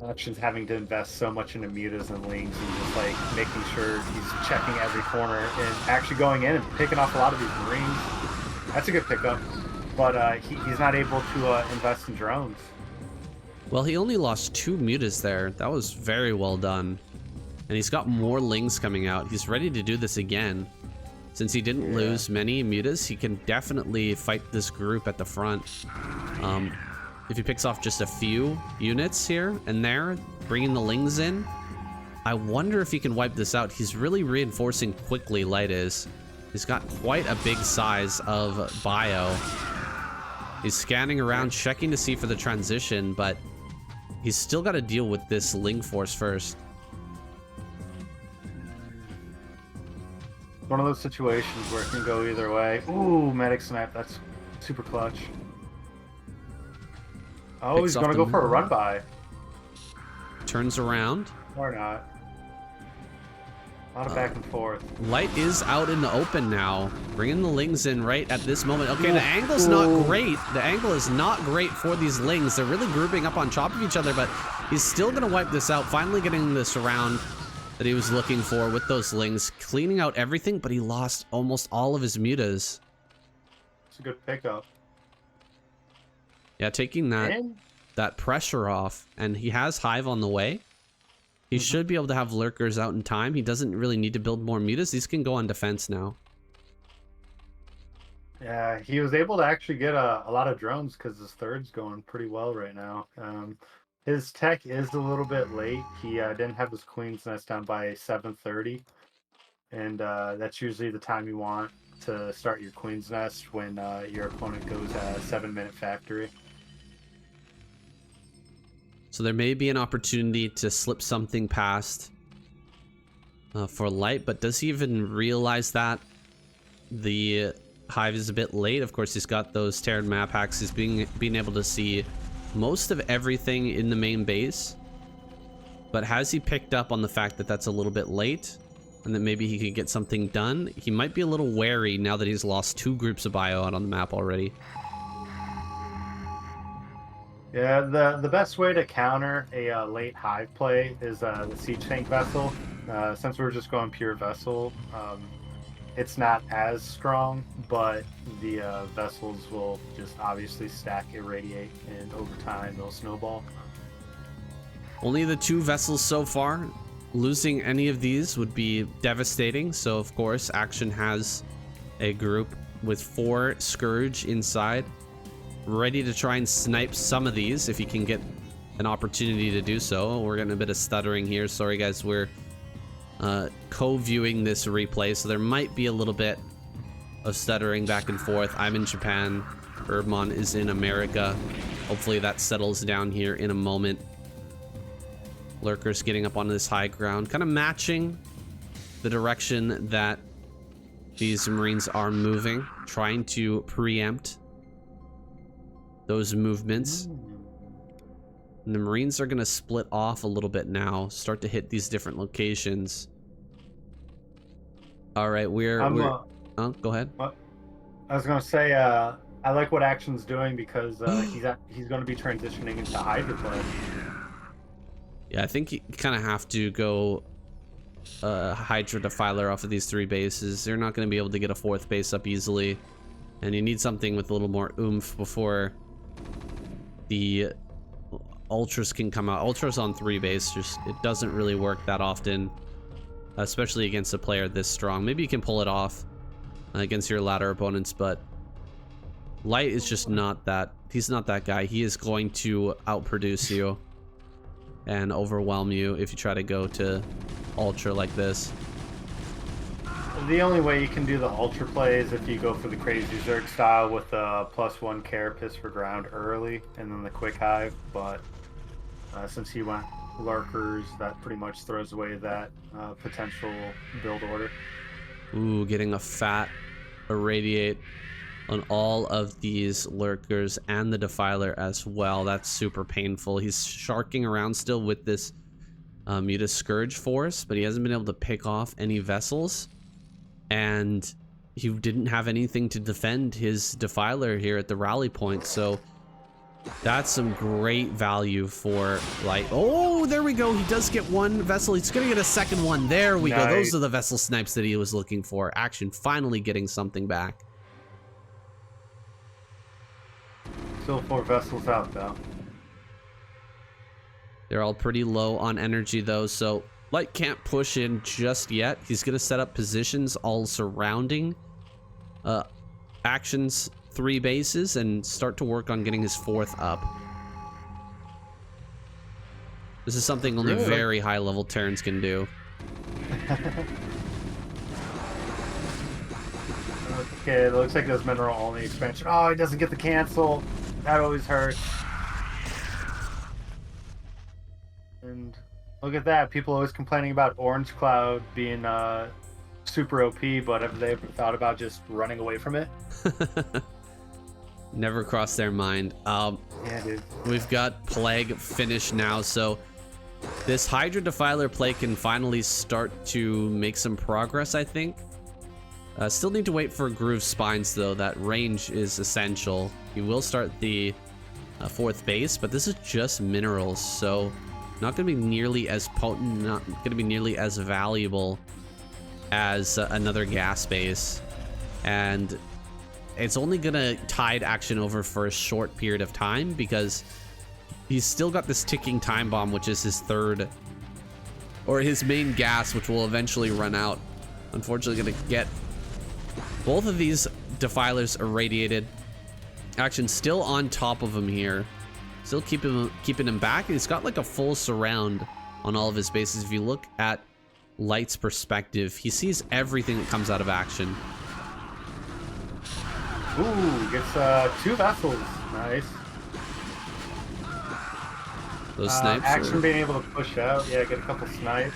Action's having to invest so much into Mutas and Lings and just like making sure he's checking every corner and actually going in and picking off a lot of these Marines. That's a good pickup, but he's not able to invest in drones. Well, he only lost 2 Mutas there. That was very well done. And he's got more Lings coming out. He's ready to do this again. Since he didn't lose many Mutas, he can definitely fight this group at the front. If he picks off just a few units here and there, bringing the Lings in, I wonder if he can wipe this out. He's really reinforcing quickly, Light is. He's got quite a big size of bio. He's scanning around, checking to see for the transition, but he's still got to deal with this Ling force first. One of those situations where it can go either way. Ooh, medic snap. That's super clutch. Oh, he's going to go for a run by. Turns around. Or not. A lot of back and forth. Light is out in the open now, bringing the Lings in right at this moment. Okay, the angle's not great. The angle is not great for these Lings. They're really grouping up on top of each other, but he's still going to wipe this out, finally getting this surround that he was looking for with those Lings, cleaning out everything, but he lost almost all of his Mutas. It's a good pickup. Yeah, taking that pressure off, and he has Hive on the way. He should be able to have lurkers out in time. He doesn't really need to build more Mutas. These can go on defense now. Yeah, he was able to actually get a lot of drones because his third's going pretty well right now. His tech is a little bit late. He didn't have his Queen's Nest down by 7:30, and that's usually the time you want to start your Queen's Nest when your opponent goes at a 7-minute factory. So there may be an opportunity to slip something past for Light, but does he even realize that the Hive is a bit late? Of course, he's got those Terran map hacks. He's being able to see most of everything in the main base, but has he picked up on the fact that that's a little bit late and that maybe he could get something done? He might be a little wary now that he's lost 2 groups of bio out on the map already. Yeah, the best way to counter a late Hive play is the Siege Tank Vessel. Since we're just going pure Vessel, it's not as strong, but the vessels will just obviously stack, irradiate, and over time they'll snowball. Only the 2 vessels so far. Losing any of these would be devastating. So of course, Action has a group with 4 Scourge inside. ready to try and snipe some of these if you can get an opportunity to do so. We're getting a bit of stuttering here. Sorry, guys. We're co-viewing this replay, so there might be a little bit of stuttering back and forth. I'm in Japan. Herbmon is in America. Hopefully that settles down here in a moment. Lurkers getting up onto this high ground, kind of matching the direction that these Marines are moving, trying to preempt those movements. And the Marines are going to split off a little bit now, start to hit these different locations. All right, oh, go ahead. I was going to say, I like what Action's doing because he's going to be transitioning into Hydra play. Yeah, I think you kind of have to go Hydra Defiler off of these 3 bases. They're not going to be able to get a 4th base up easily. And you need something with a little more oomph before the Ultras can come out. Ultras on 3 base, just it doesn't really work that often, especially against a player this strong. Maybe you can pull it off against your ladder opponents, but Light is just not that. He's not that guy. He is going to outproduce you and overwhelm you if you try to go to Ultra like this. The only way you can do the Ultra play is if you go for the crazy Zerg style with a +1 carapace for ground early and then the quick hive, but since he went Lurkers, that pretty much throws away that potential build order. Ooh, getting a fat irradiate on all of these Lurkers and the Defiler as well. That's super painful. He's sharking around still with this Muta Scourge force, but he hasn't been able to pick off any vessels. And he didn't have anything to defend his Defiler here at the rally point, so that's some great value for Light. Oh, there we go. He does get 1 vessel. He's gonna get a 2nd one. There we go. Those are the vessel snipes that he was looking for. Action finally getting something back. Still 4 vessels out though. They're all pretty low on energy though, so Light can't push in just yet. He's gonna set up positions all surrounding Action's 3 bases and start to work on getting his 4th up. This is something only very high level Terrans can do. Okay, it looks like there's mineral only expansion. Oh, he doesn't get the cancel. That always hurts. And look at that. People always complaining about Orange Cloud being super OP, but have they ever thought about just running away from it? Never crossed their mind. Yeah, dude. We've got Plague finished now, so this Hydra Defiler play can finally start to make some progress, I think. Still need to wait for Groove Spines, though. That range is essential. He will start the 4th base, but this is just minerals, so not going to be nearly as potent, not going to be nearly as valuable as another gas base. And it's only going to tide Action over for a short period of time because he's still got this ticking time bomb, which is his 3rd, or his main gas, which will eventually run out. Unfortunately, going to get both of these Defilers irradiated. Action still on top of him here. Still keeping him back. He's got like a full surround on all of his bases. If you look at Light's perspective, he sees everything that comes out of Action. Ooh, gets 2 vessels. Nice. Those snipes. Action being able to push out. Yeah, get a couple snipes,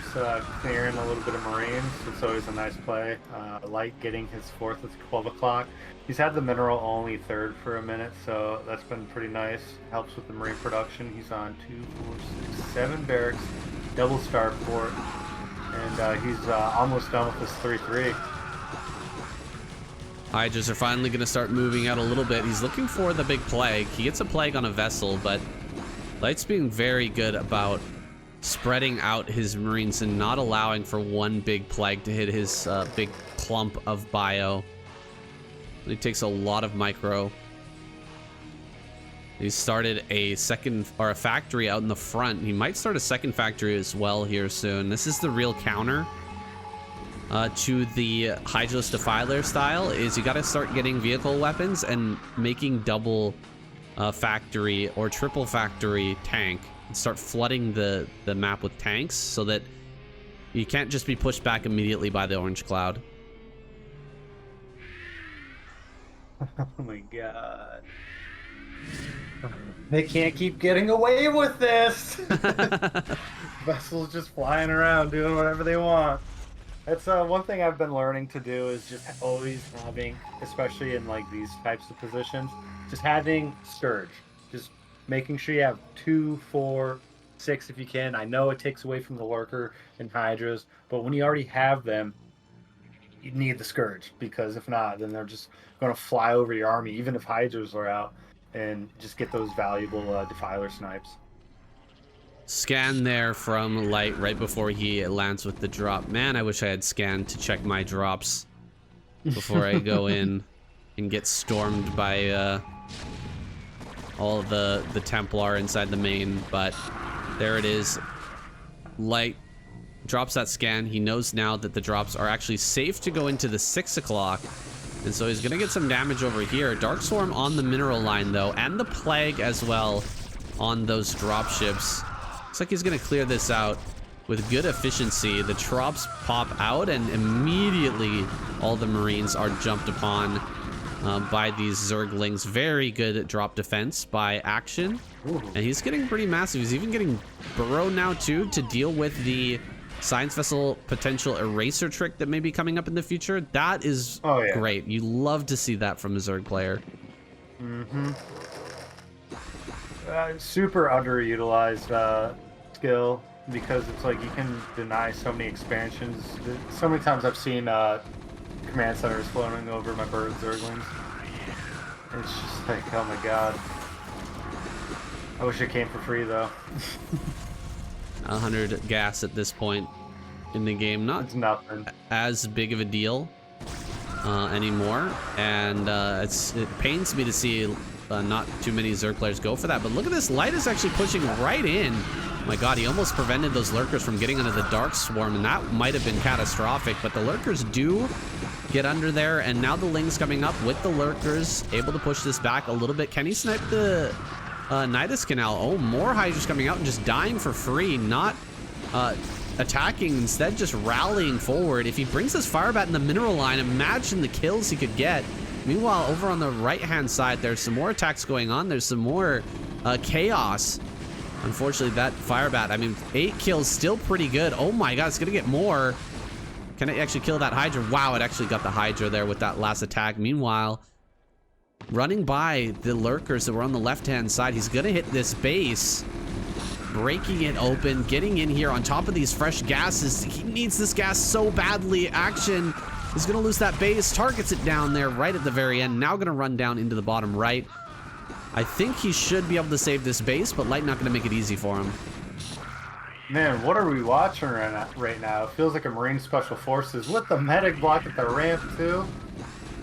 clearing a little bit of Marines. It's always a nice play. Light getting his 4th at 12 o'clock. He's had the mineral only 3rd for a minute, so that's been pretty nice. Helps with the Marine production. He's on 2, 4, 6, 7 barracks, double starport, and he's almost done with his 3-3. Hydras are finally going to start moving out a little bit. He's looking for the big plague. He gets a plague on a vessel, but Light's being very good about spreading out his Marines and not allowing for one big plague to hit his big clump of bio. He takes a lot of micro. He started a factory out in the front. He might start a 2nd factory as well here soon. This is the real counter to the Hydros Defiler style, is you got to start getting vehicle weapons and making double factory or triple factory tank and start flooding the map with tanks so that you can't just be pushed back immediately by the orange cloud. Oh my god. They can't keep getting away with this. Vessels just flying around doing whatever they want. That's one thing I've been learning to do is just always having, especially in like these types of positions, just having Scourge. Just making sure you have 2, 4, 6 if you can. I know it takes away from the Lurker and Hydras, but when you already have them, you need the Scourge, because if not, then they're just going to fly over your army, even if Hydras are out, and just get those valuable Defiler snipes. Scan there from Light right before he lands with the drop. Man, I wish I had scanned to check my drops before I go in and get stormed by all the Templar inside the main. But there it is. Light drops that scan. He knows now that the drops are actually safe to go into the 6 o'clock. And so he's going to get some damage over here. Dark Swarm on the mineral line, though, and the Plague as well on those drop ships. Looks like he's going to clear this out with good efficiency. The drops pop out, and immediately all the Marines are jumped upon by these Zerglings. Very good drop defense by Action. Ooh. And he's getting pretty massive. He's even getting Burrow now, too, to deal with the Science Vessel potential eraser trick that may be coming up in the future. That is great. You love to see that from a Zerg player. Mm-hmm. Super underutilized skill, because it's like you can deny so many expansions. So many times I've seen command centers floating over my bird Zerglings. It's just like, oh my god. I wish it came for free though. 100 gas at this point in the game, not it's nothing as big of a deal anymore, and it pains me to see not too many Zerg players go for that. But look at this, Light is actually pushing right in. Oh my god, he almost prevented those Lurkers from getting into the Dark Swarm, and that might have been catastrophic, but the Lurkers do get under there, and now the Ling's coming up with the Lurkers, able to push this back a little bit. Can he snipe the Nidus Canal? Oh, more Hydras coming out and just dying for free, not attacking, instead just rallying forward. If he brings this Firebat in the mineral line, imagine the kills he could get. Meanwhile, over on the right-hand side, there's some more attacks going on. There's some more chaos. Unfortunately, that Firebat, I mean, 8 kills, still pretty good. Oh my god, it's gonna get more. Can it actually kill that Hydra? Wow, it actually got the Hydra there with that last attack. Meanwhile, running by the Lurkers that were on the left-hand side, he's gonna hit this base, breaking it open, getting in here on top of these fresh gases. He needs this gas so badly. Action is gonna lose that base, targets it down there right at the very end. Now gonna run down into the bottom right. I think he should be able to save this base, but Light not gonna make it easy for him. Man, what are we watching right now? It feels like a Marine Special Forces with the medic block at the ramp too.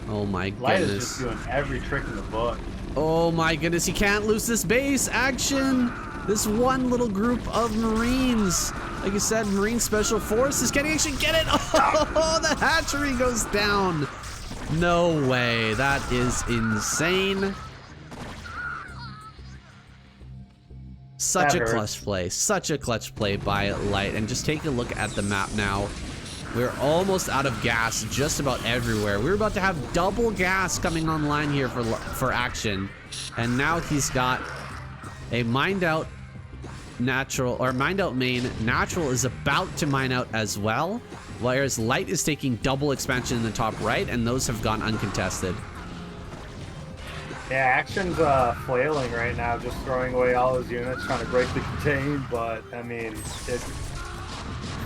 Oh my goodness. Light is just doing every trick in the book. Oh my goodness, he can't lose this base. Action! This one little group of Marines. Like you said, Marine Special Forces. Can he actually get it? Oh, the hatchery goes down. No way. That is insane. Such a clutch play. Such a clutch play by Light. And just take a look at the map now. We're almost out of gas just about everywhere. We're about to have double gas coming online here for Action. And now he's got a mined out natural, or mined out main. Natural is about to mine out as well, whereas Light is taking double expansion in the top right, and those have gone uncontested. Yeah, Action's flailing right now, just throwing away all his units, trying to break the contain, but I mean,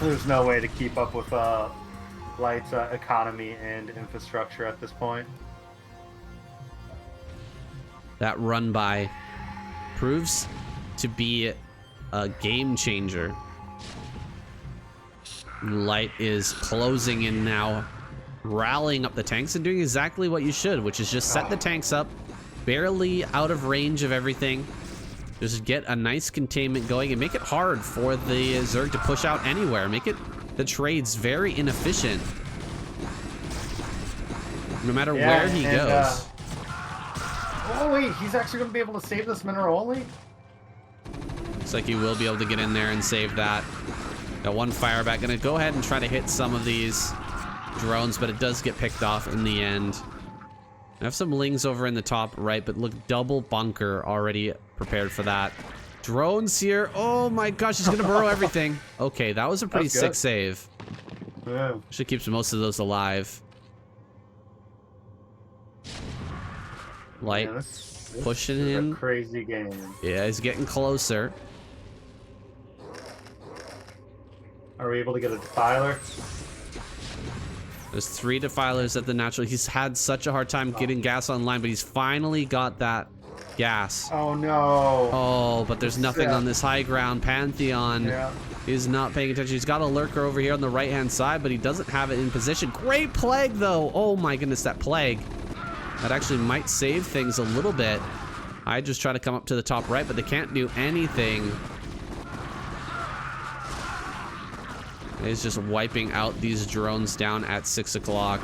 there's no way to keep up with Light's economy and infrastructure at this point. That run by proves to be a game changer. Light is closing in now, rallying up the tanks and doing exactly what you should, which is just set the tanks up barely out of range of everything. Just get a nice containment going and make it hard for the Zerg to push out anywhere. Make it the trades very inefficient, no matter where he goes. Oh wait, he's actually going to be able to save this mineral only? Looks like he will be able to get in there and save that. Got one fire back. Gonna go ahead and try to hit some of these drones, but it does get picked off in the end. I have some lings over in the top right, but look, double bunker already prepared for that. Drones here. Oh my gosh, he's gonna burrow everything. Okay, that was a pretty sick save. Yeah. Should keep most of those alive. Light pushing is in. A crazy game. Yeah, he's getting closer. Are we able to get a defiler? There's 3 defilers at the natural. He's had such a hard time getting gas online, but he's finally got that gas. Oh no. Oh, but there's nothing on this high ground. Pantheon is not paying attention. He's got a lurker over here on the right hand side, but he doesn't have it in position. Great plague though. Oh my goodness, that plague. That actually might save things a little bit. I just try to come up to the top right, but they can't do anything. He's just wiping out these drones down at 6 o'clock.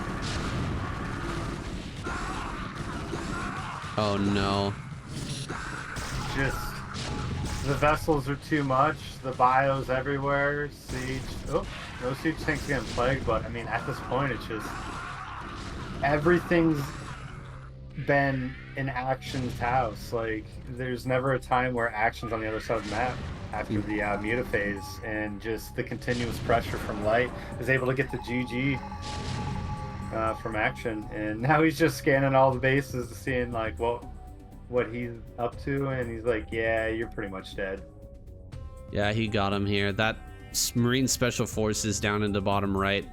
Oh no. Just the vessels are too much. The bios everywhere. Siege. Oh, no siege tanks getting plagued, but I mean at this point it's just everything's been in Action's house. Like there's never a time where Action's on the other side of the map after the mutaphase, and just the continuous pressure from Light is able to get the GG from Action, and now he's just scanning all the bases, seeing like what he's up to, and he's like, yeah, you're pretty much dead. Yeah, he got him here. That Marine Special Forces down in the bottom right.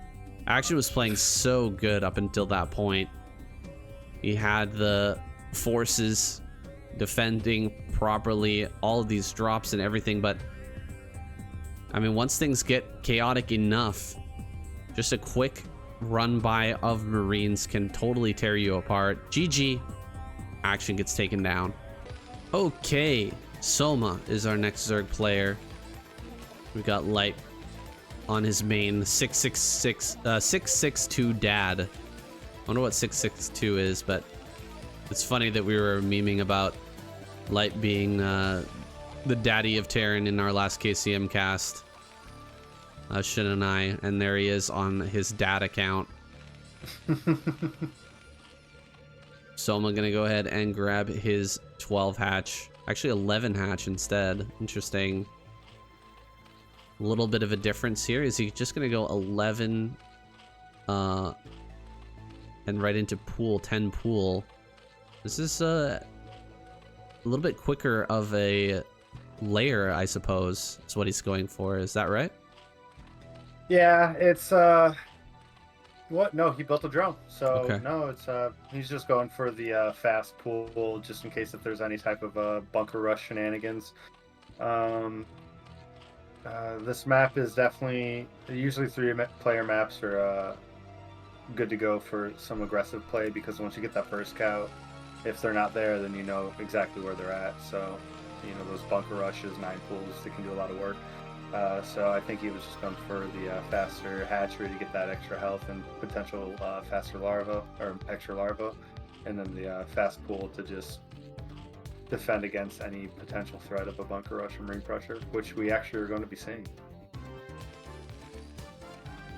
Action was playing so good up until that point. He had the forces defending properly, all of these drops and everything, but I mean, once things get chaotic enough, just a quick run by of Marines can totally tear you apart. GG. Action gets taken down. Okay, Soma is our next Zerg player. We got Light on his main 662 dad. I wonder what 662 is, but it's funny that we were memeing about Light being the daddy of Terran in our last KCM cast. Shin and I, and there he is on his dad account. Soma gonna go ahead and grab his 12 hatch. Actually 11 hatch instead. Interesting. A little bit of a difference here. Is he just gonna go 11 and right into pool, 10 pool? This is a little bit quicker of a layer, I suppose, is what he's going for. Is that right? Yeah, it's what? No, he built a drone. So okay. No, it's he's just going for the fast pool, just in case if there's any type of bunker rush shenanigans. This map is definitely usually 3-player maps are good to go for some aggressive play, because once you get that first scout, if they're not there, then you know exactly where they're at. So, you know, those bunker rushes, 9 pools, they can do a lot of work. So I think he was just going for the faster hatchery to get that extra health and potential faster larva, or extra larva, and then the fast pool to just defend against any potential threat of a bunker rush or marine pressure, which we actually are going to be seeing.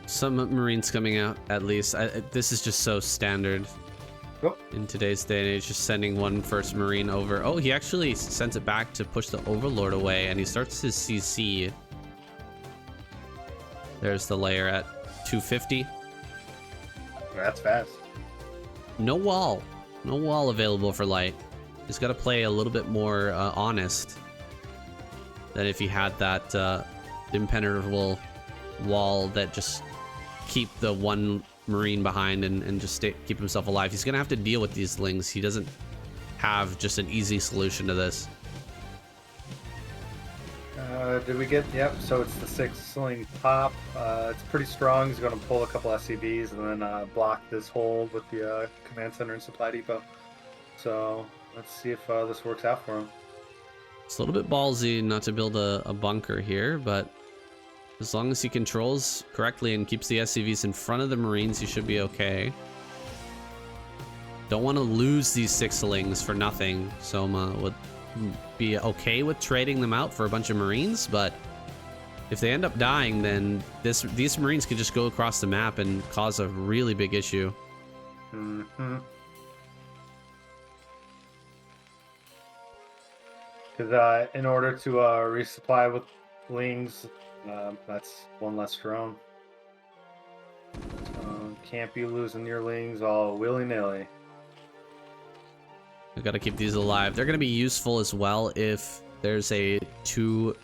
Some Marines coming out, at least. This is just so standard in today's day and age, just sending one first Marine over. Oh, he actually sent it back to push the Overlord away, and he starts his CC. There's the layer at 250. That's fast. No wall. No wall available for Light. He's got to play a little bit more honest than if he had that impenetrable wall that just keep the one Marine behind and just keep himself alive. He's gonna have to deal with these lings. He doesn't have just an easy solution to this. Did we get? Yep. So it's the 6-sling pop. It's pretty strong. He's going to pull a couple SCVs and then block this hole with the command center and supply depot. So let's see if this works out for him. It's a little bit ballsy not to build a bunker here, but as long as he controls correctly and keeps the SCVs in front of the Marines, he should be okay. don't want to lose these sixlings for nothing. Soma would be okay with trading them out for a bunch of Marines, but if they end up dying, then these Marines could just go across the map and cause a really big issue. Mm-hmm. Because in order to resupply with lings, that's one less drone. Can't be losing your lings all willy-nilly. We gotta keep these alive. They're gonna be useful as well if there's a 2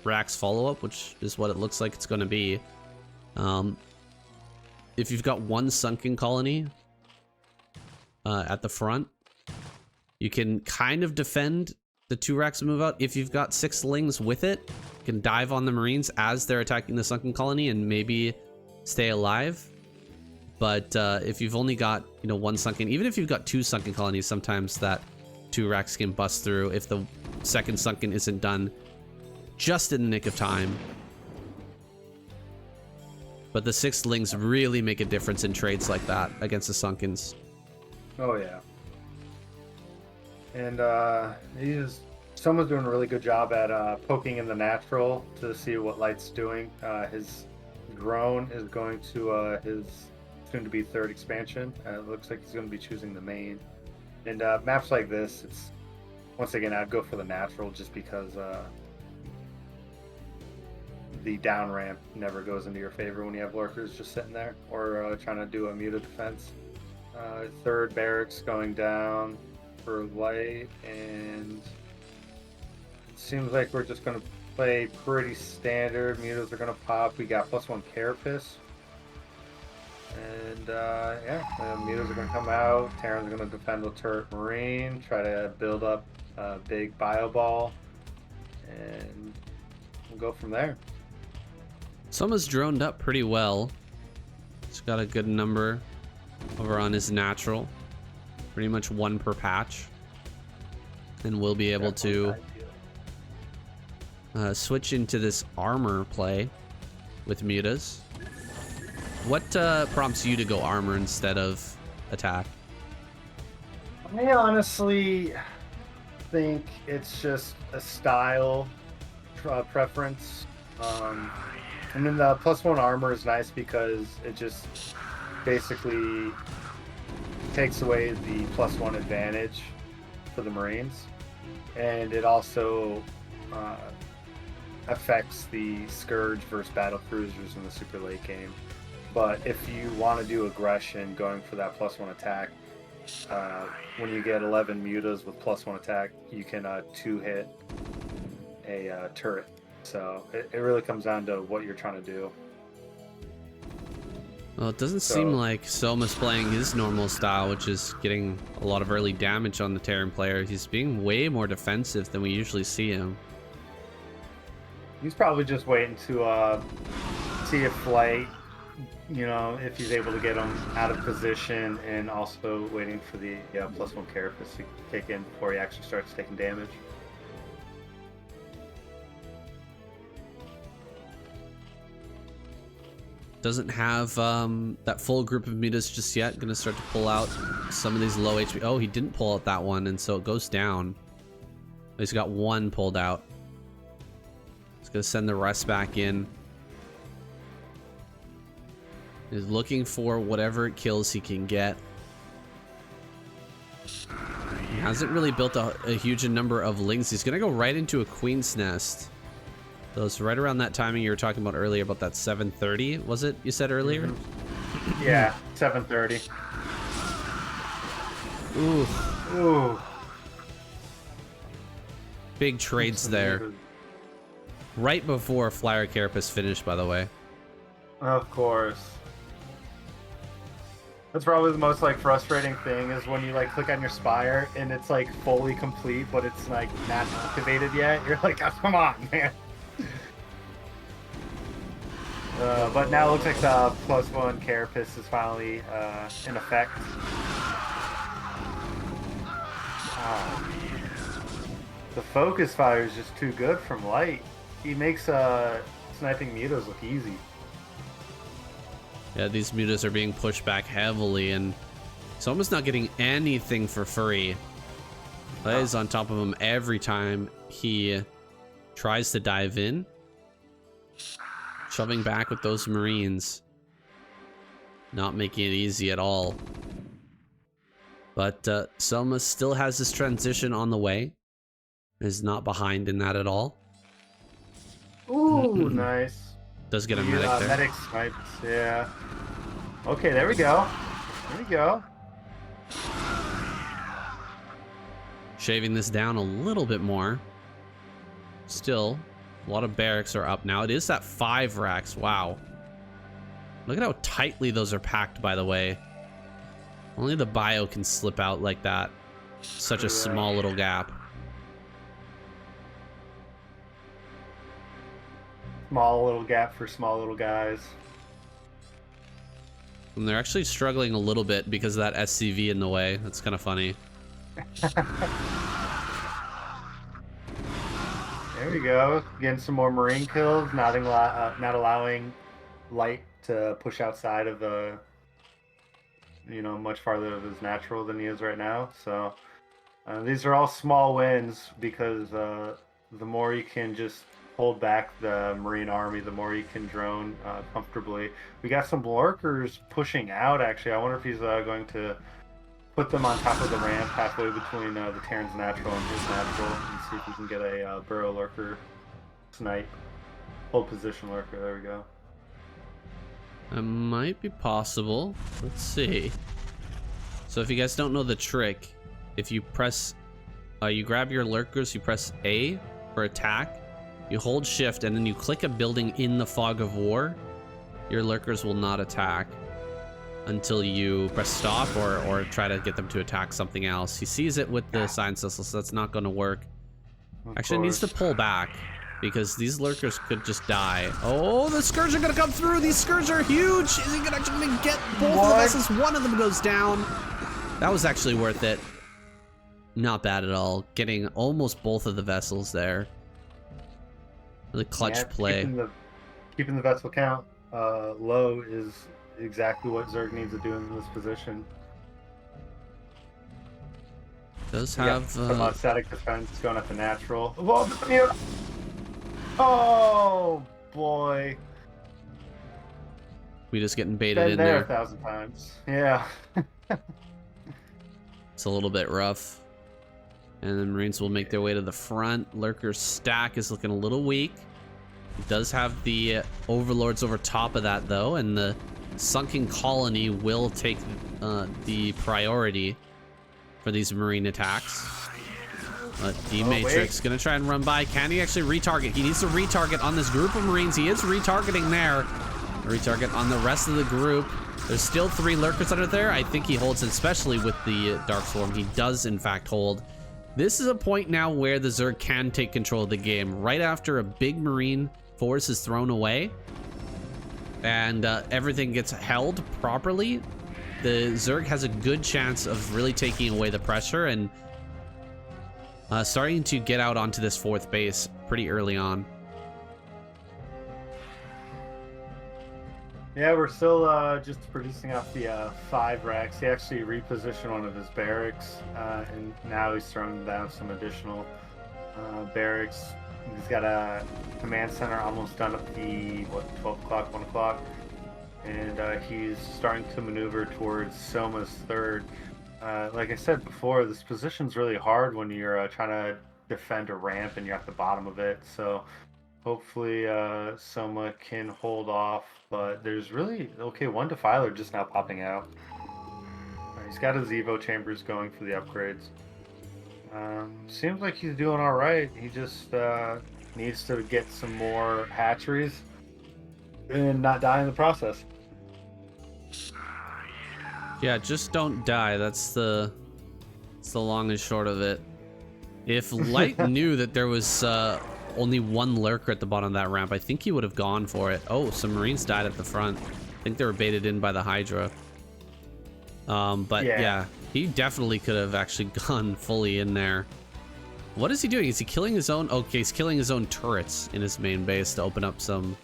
racks follow-up, which is what it looks like it's gonna be. If you've got 1 sunken colony at the front, you can kind of defend the 2 racks move out. If you've got 6 lings with it, you can dive on the Marines as they're attacking the sunken colony and maybe stay alive. But if you've only got, you know, 1 sunken, even if you've got 2 sunken colonies, sometimes that 2 racks can bust through if the second sunken isn't done just in the nick of time. But the 6lings really make a difference in trades like that against the sunkens. Oh yeah. And someone's doing a really good job at poking in the natural to see what Light's doing. His drone is going to his soon-to-be 3rd expansion. It looks like he's going to be choosing the main. And maps like this, it's once again I'd go for the natural just because the down ramp never goes into your favor when you have lurkers just sitting there or trying to do a muted defense. 3rd barracks going down for Light, and it seems like we're just going to play pretty standard. Mutas are going to pop. We got +1 carapace. And yeah, the mutas are going to come out. Terrans are going to defend with turret marine, try to build up a big bio ball, and we'll go from there. Soma's droned up pretty well. He's got a good number over on his natural. Pretty much 1 per patch. And we'll be able to switch into this armor play with mutas. What prompts you to go armor instead of attack? I honestly think it's just a style preference. And then the +1 armor is nice because it just basically takes away the +1 advantage for the Marines, and it also affects the Scourge versus battle cruisers in the super late game. But if you want to do aggression, going for that +1 attack, when you get 11 mutas with +1 attack, you can 2-hit a turret. So it really comes down to what you're trying to do. Well, it doesn't seem like Soma's playing his normal style, which is getting a lot of early damage on the Terran player. He's being way more defensive than we usually see him. He's probably just waiting to see if Light, you know, if he's able to get him out of position, and also waiting for the +1 carapace to kick in before he actually starts taking damage. Doesn't have that full group of mutas just yet. Gonna start to pull out some of these low HP. Oh, he didn't pull out that one, and so it goes down. He's got 1 pulled out. He's gonna send the rest back in. He's looking for whatever kills he can get. He hasn't really built a huge number of lings. He's gonna go right into a queen's nest. So it's right around that timing you were talking about earlier, about that 7:30, was it you said earlier? Mm-hmm. Yeah, 7:30. Ooh. Ooh. Big trades there. Right before Flyer Carapace finished, by the way. Of course. That's probably the most like frustrating thing is when you like click on your spire and it's like fully complete, but it's like not activated yet. You're like, oh, come on, man. But now it looks like the +1 carapace is finally in effect. The focus fire is just too good from Light. He makes sniping mutas look easy. Yeah, these mutas are being pushed back heavily, and Soma's not getting anything for free. Plays on top of him every time he tries to dive in. Shoving back with those Marines. Not making it easy at all. But Selma still has this transition on the way. Is not behind in that at all. Ooh, nice. Does get a medic there. Medic snipes, yeah. Okay, there we go. There we go. Shaving this down a little bit more. Still, a lot of barracks are up now. It is at 5 racks. Wow. Look at how tightly those are packed, by the way. Only the bio can slip out like that. Such a small little gap. Small little gap for small little guys. And they're actually struggling a little bit because of that SCV in the way. That's kind of funny. There we go. Getting some more Marine kills. Not allowing Light to push outside of the, much farther of his natural than he is right now. So these are all small wins because the more you can just hold back the Marine army, the more you can drone comfortably. We got some lurkers pushing out, actually. I wonder if he's going to put them on top of the ramp halfway between the Terran's natural and his natural and see if we can get a burrow lurker snipe. Hold position lurker, there we go. That might be possible. Let's see. So if you guys don't know the trick, if you press, you grab your lurkers, you press A for attack, you hold shift, and then you click a building in the fog of war, your lurkers will not attack until you press stop or try to get them to attack something else. He sees it with the science missile, so that's not going to work. Actually, it needs to pull back because these lurkers could just die. Oh, the Scourge are going to come through. These Scourge are huge. Is he going to actually get both of the vessels? One of them goes down. That was actually worth it. Not bad at all. Getting almost both of the vessels there. Really clutch play. Keeping the vessel count low is exactly what Zerg needs to do in this position. Does have some static defense going at the natural. Oh boy! We just getting baited in there there 1,000 times. Yeah. It's a little bit rough. And the Marines will make their way to the front. Lurker's stack is looking a little weak. It does have the overlords over top of that though, and the sunken colony will take the priority for these Marine attacks. But D-Matrix gonna try and run by. Can he actually retarget? He needs to retarget on this group of Marines. He is retargeting there. Retarget on the rest of the group. There's still 3 lurkers under there. I think he holds, especially with the Dark Swarm. He does in fact hold. This is a point now where the Zerg can take control of the game. Right after a big Marine force is thrown away and everything gets held properly, the Zerg has a good chance of really taking away the pressure and starting to get out onto this 4th base pretty early on. Yeah, we're still just producing off the 5 racks. He actually repositioned one of his barracks, and now he's throwing down some additional barracks. He's got a command center almost done at the, 12 o'clock, 1 o'clock. And he's starting to maneuver towards Soma's 3rd. Like I said before, this position's really hard when you're trying to defend a ramp and you're at the bottom of it. So hopefully Soma can hold off. But there's really, one Defiler just now popping out. He's got his Evo chambers going for the upgrades. Seems like he's doing all right. He just needs to get some more hatcheries and not die in the process. Yeah, just don't die. That's the long and short of it. If Light knew that there was only 1 lurker at the bottom of that ramp, I think he would have gone for it. Oh, some Marines died at the front. I think they were baited in by the Hydra. But yeah, he definitely could have actually gone fully in there. What is he doing? Is he killing his own? Okay, he's killing his own turrets in his main base to open up some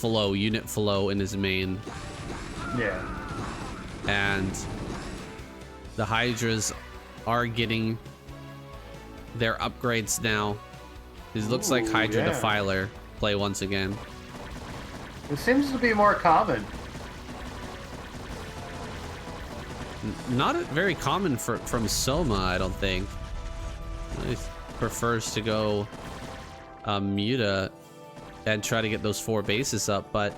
unit flow in his main. Yeah. And The Hydras are getting their upgrades now. It looks like Hydra Defiler play once again. It seems to be more common. Not very common from Soma, I don't think. He prefers to go Muta and try to get those 4 bases up, but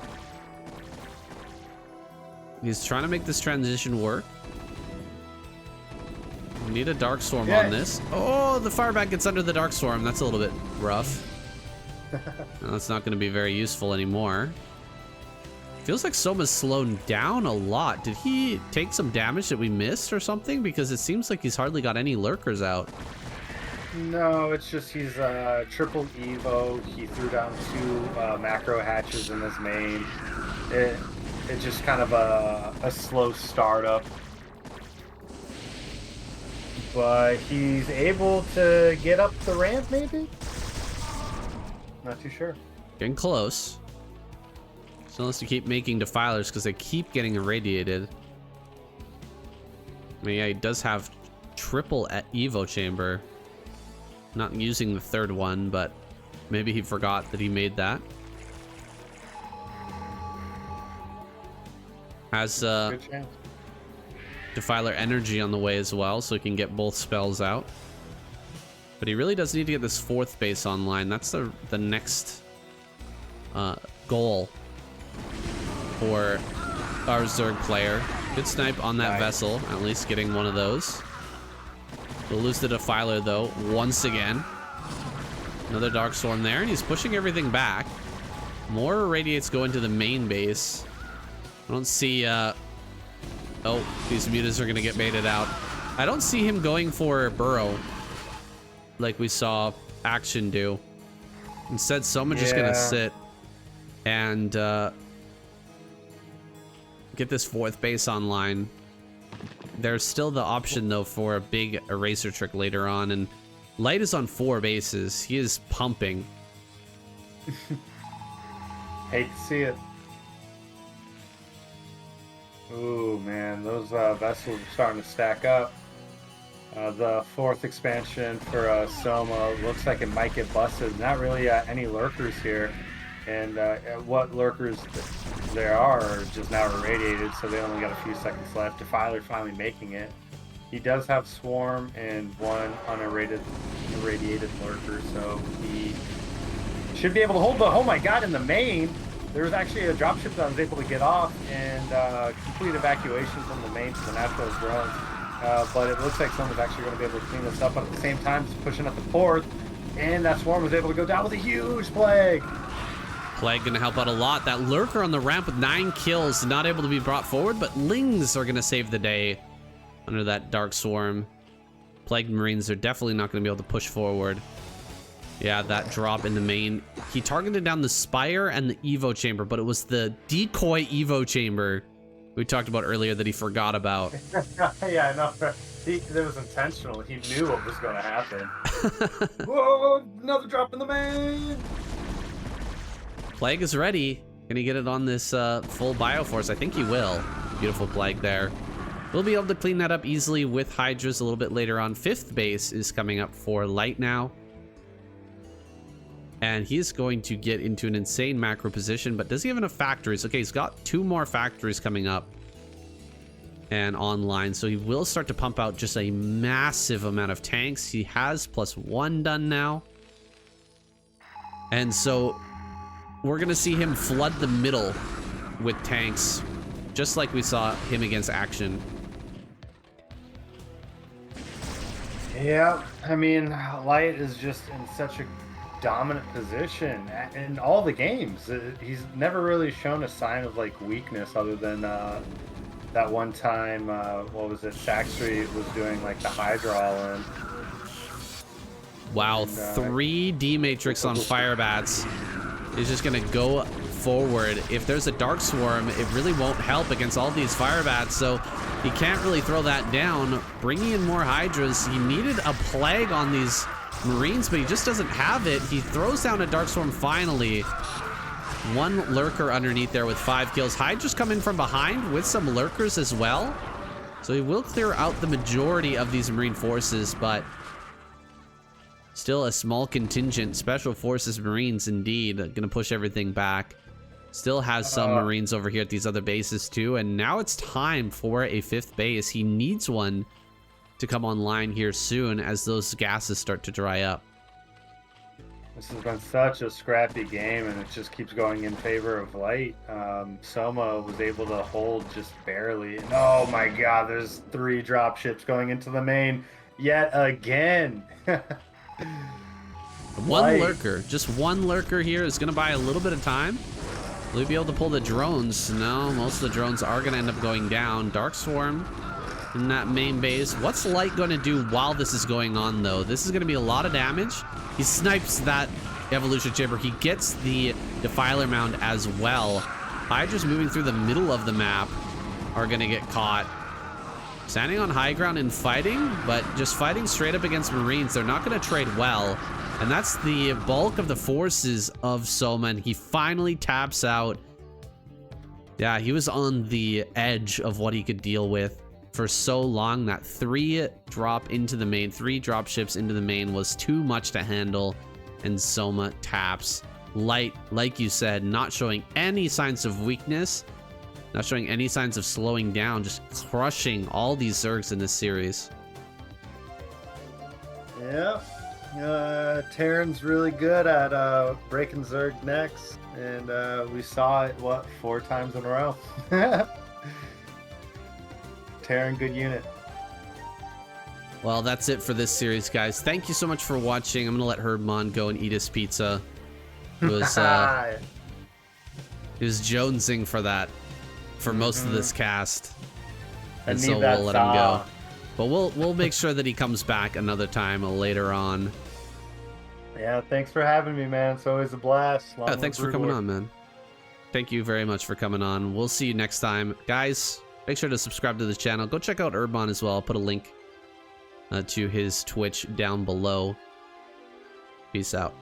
he's trying to make this transition work. We need a Dark Storm on this. Oh, the Firebat gets under the Dark Storm. That's a little bit rough. That's not going to be very useful anymore. Feels like Soma's slowed down a lot. Did he take some damage that we missed or something? Because it seems like he's hardly got any lurkers out. No, it's just he's triple Evo. He threw down 2 macro hatches in his main. It's just kind of a slow startup. But he's able to get up the ramp, maybe? Not too sure. Getting close. So let's keep making defilers because they keep getting irradiated. I mean, yeah, he does have triple at Evo chamber. Not using the 3rd one, but maybe he forgot that he made that. Has Good chance. Defiler energy on the way as well, so he can get both spells out. But he really does need to get this 4th base online. That's the next goal for our Zerg player. Good snipe on that vessel, at least getting one of those. We'll lose the Defiler though, once again. Another Dark Storm there, and he's pushing everything back. More irradiates go into the main base. I don't see, oh, these mutas are gonna get baited out. I don't see him going for Burrow like we saw Action do. Instead, Soma just gonna sit and get this 4th base online. There's still the option though for a big eraser trick later on, and Light is on 4 bases. He is pumping. Hate to see it. Ooh, man, those vessels are starting to stack up. The 4th expansion for Soma looks like it might get busted. Not really any lurkers here. And what lurkers there are just now irradiated, so they only got a few seconds left. Defiler finally making it. He does have Swarm and 1 unirradiated lurker, so he should be able to hold. But oh my god, in the main, there was actually a dropship that was able to get off and complete evacuation from the main to the natural drones. But it looks like someone's actually going to be able to clean this up. But at the same time, it's pushing up the 4th, and that Swarm was able to go down with a huge Plague. Plague gonna help out a lot. That lurker on the ramp with 9 kills, not able to be brought forward, but Lings are gonna save the day under that Dark Swarm. Plague Marines are definitely not gonna be able to push forward. Yeah, that drop in the main. He targeted down the Spire and the Evo chamber, but it was the decoy Evo chamber we talked about earlier that he forgot about. Yeah, I know. It was intentional. He knew what was gonna happen. Whoa, another drop in the main! Plague is ready. Can he get it on this full Bioforce? I think he will. Beautiful Plague there. We'll be able to clean that up easily with Hydras a little bit later on. 5th base is coming up for Light now. And he's going to get into an insane macro position, but does he have enough factories? Okay, he's got 2 more factories coming up and online, so he will start to pump out just a massive amount of tanks. He has +1 done now. And so we're gonna see him flood the middle with tanks, just like we saw him against Action. Yeah, I mean, Light is just in such a dominant position in all the games. He's never really shown a sign of like weakness other than that one time, what was it, Saxtree was doing like the Hydra all in. Wow, 3 D-Matrix on Firebats. Is just gonna go forward. If there's a Dark Swarm, it really won't help against all these Firebats, so he can't really throw that down. Bringing in more Hydras, he needed a Plague on these Marines, but he just doesn't have it. He throws down a Dark Swarm finally. 1 lurker underneath there with 5 kills. Hydra's come in from behind with some lurkers as well. So he will clear out the majority of these Marine forces, but still a small contingent. Special Forces Marines, indeed, gonna push everything back. Still has some Marines over here at these other bases too, and now it's time for a 5th base. He needs one to come online here soon as those gases start to dry up. This has been such a scrappy game, and it just keeps going in favor of light. Soma was able to hold just barely. And oh my god, there's 3 drop ships going into the main yet again. One lurker, just one lurker here is going to buy a little bit of time. Will he be able to pull the drones? No, most of the drones are going to end up going down. Dark Swarm in that main base. What's Light going to do while this is going on, though? This is going to be a lot of damage. He snipes that evolution chamber. He gets the Defiler Mound as well. Hydras moving through the middle of the map are going to get caught. Standing on high ground and fighting, but just fighting straight up against Marines. They're not going to trade well. And that's the bulk of the forces of Soma. And he finally taps out. Yeah, he was on the edge of what he could deal with for so long. That 3 drop into the main, 3 drop ships into the main was too much to handle. And Soma taps. Light, like you said, not showing any signs of weakness. Not showing any signs of slowing down. Just crushing all these Zergs in this series. Yeah. Terran's really good at breaking Zerg necks, and we saw it, what, 4 times in a row? Terran, good unit. Well, that's it for this series, guys. Thank you so much for watching. I'm gonna let Herbmon go and eat his pizza. He was jonesing for that for most of this cast, and so we'll let him go. But we'll make sure that he comes back another time later on. Yeah, thanks for having me, man. It's always a blast. Yeah, thanks for coming on, man. Thank you very much for coming on. We'll see you next time. Guys, make sure to subscribe to the channel. Go check out Herbmon as well. I'll put a link to his Twitch down below. Peace out.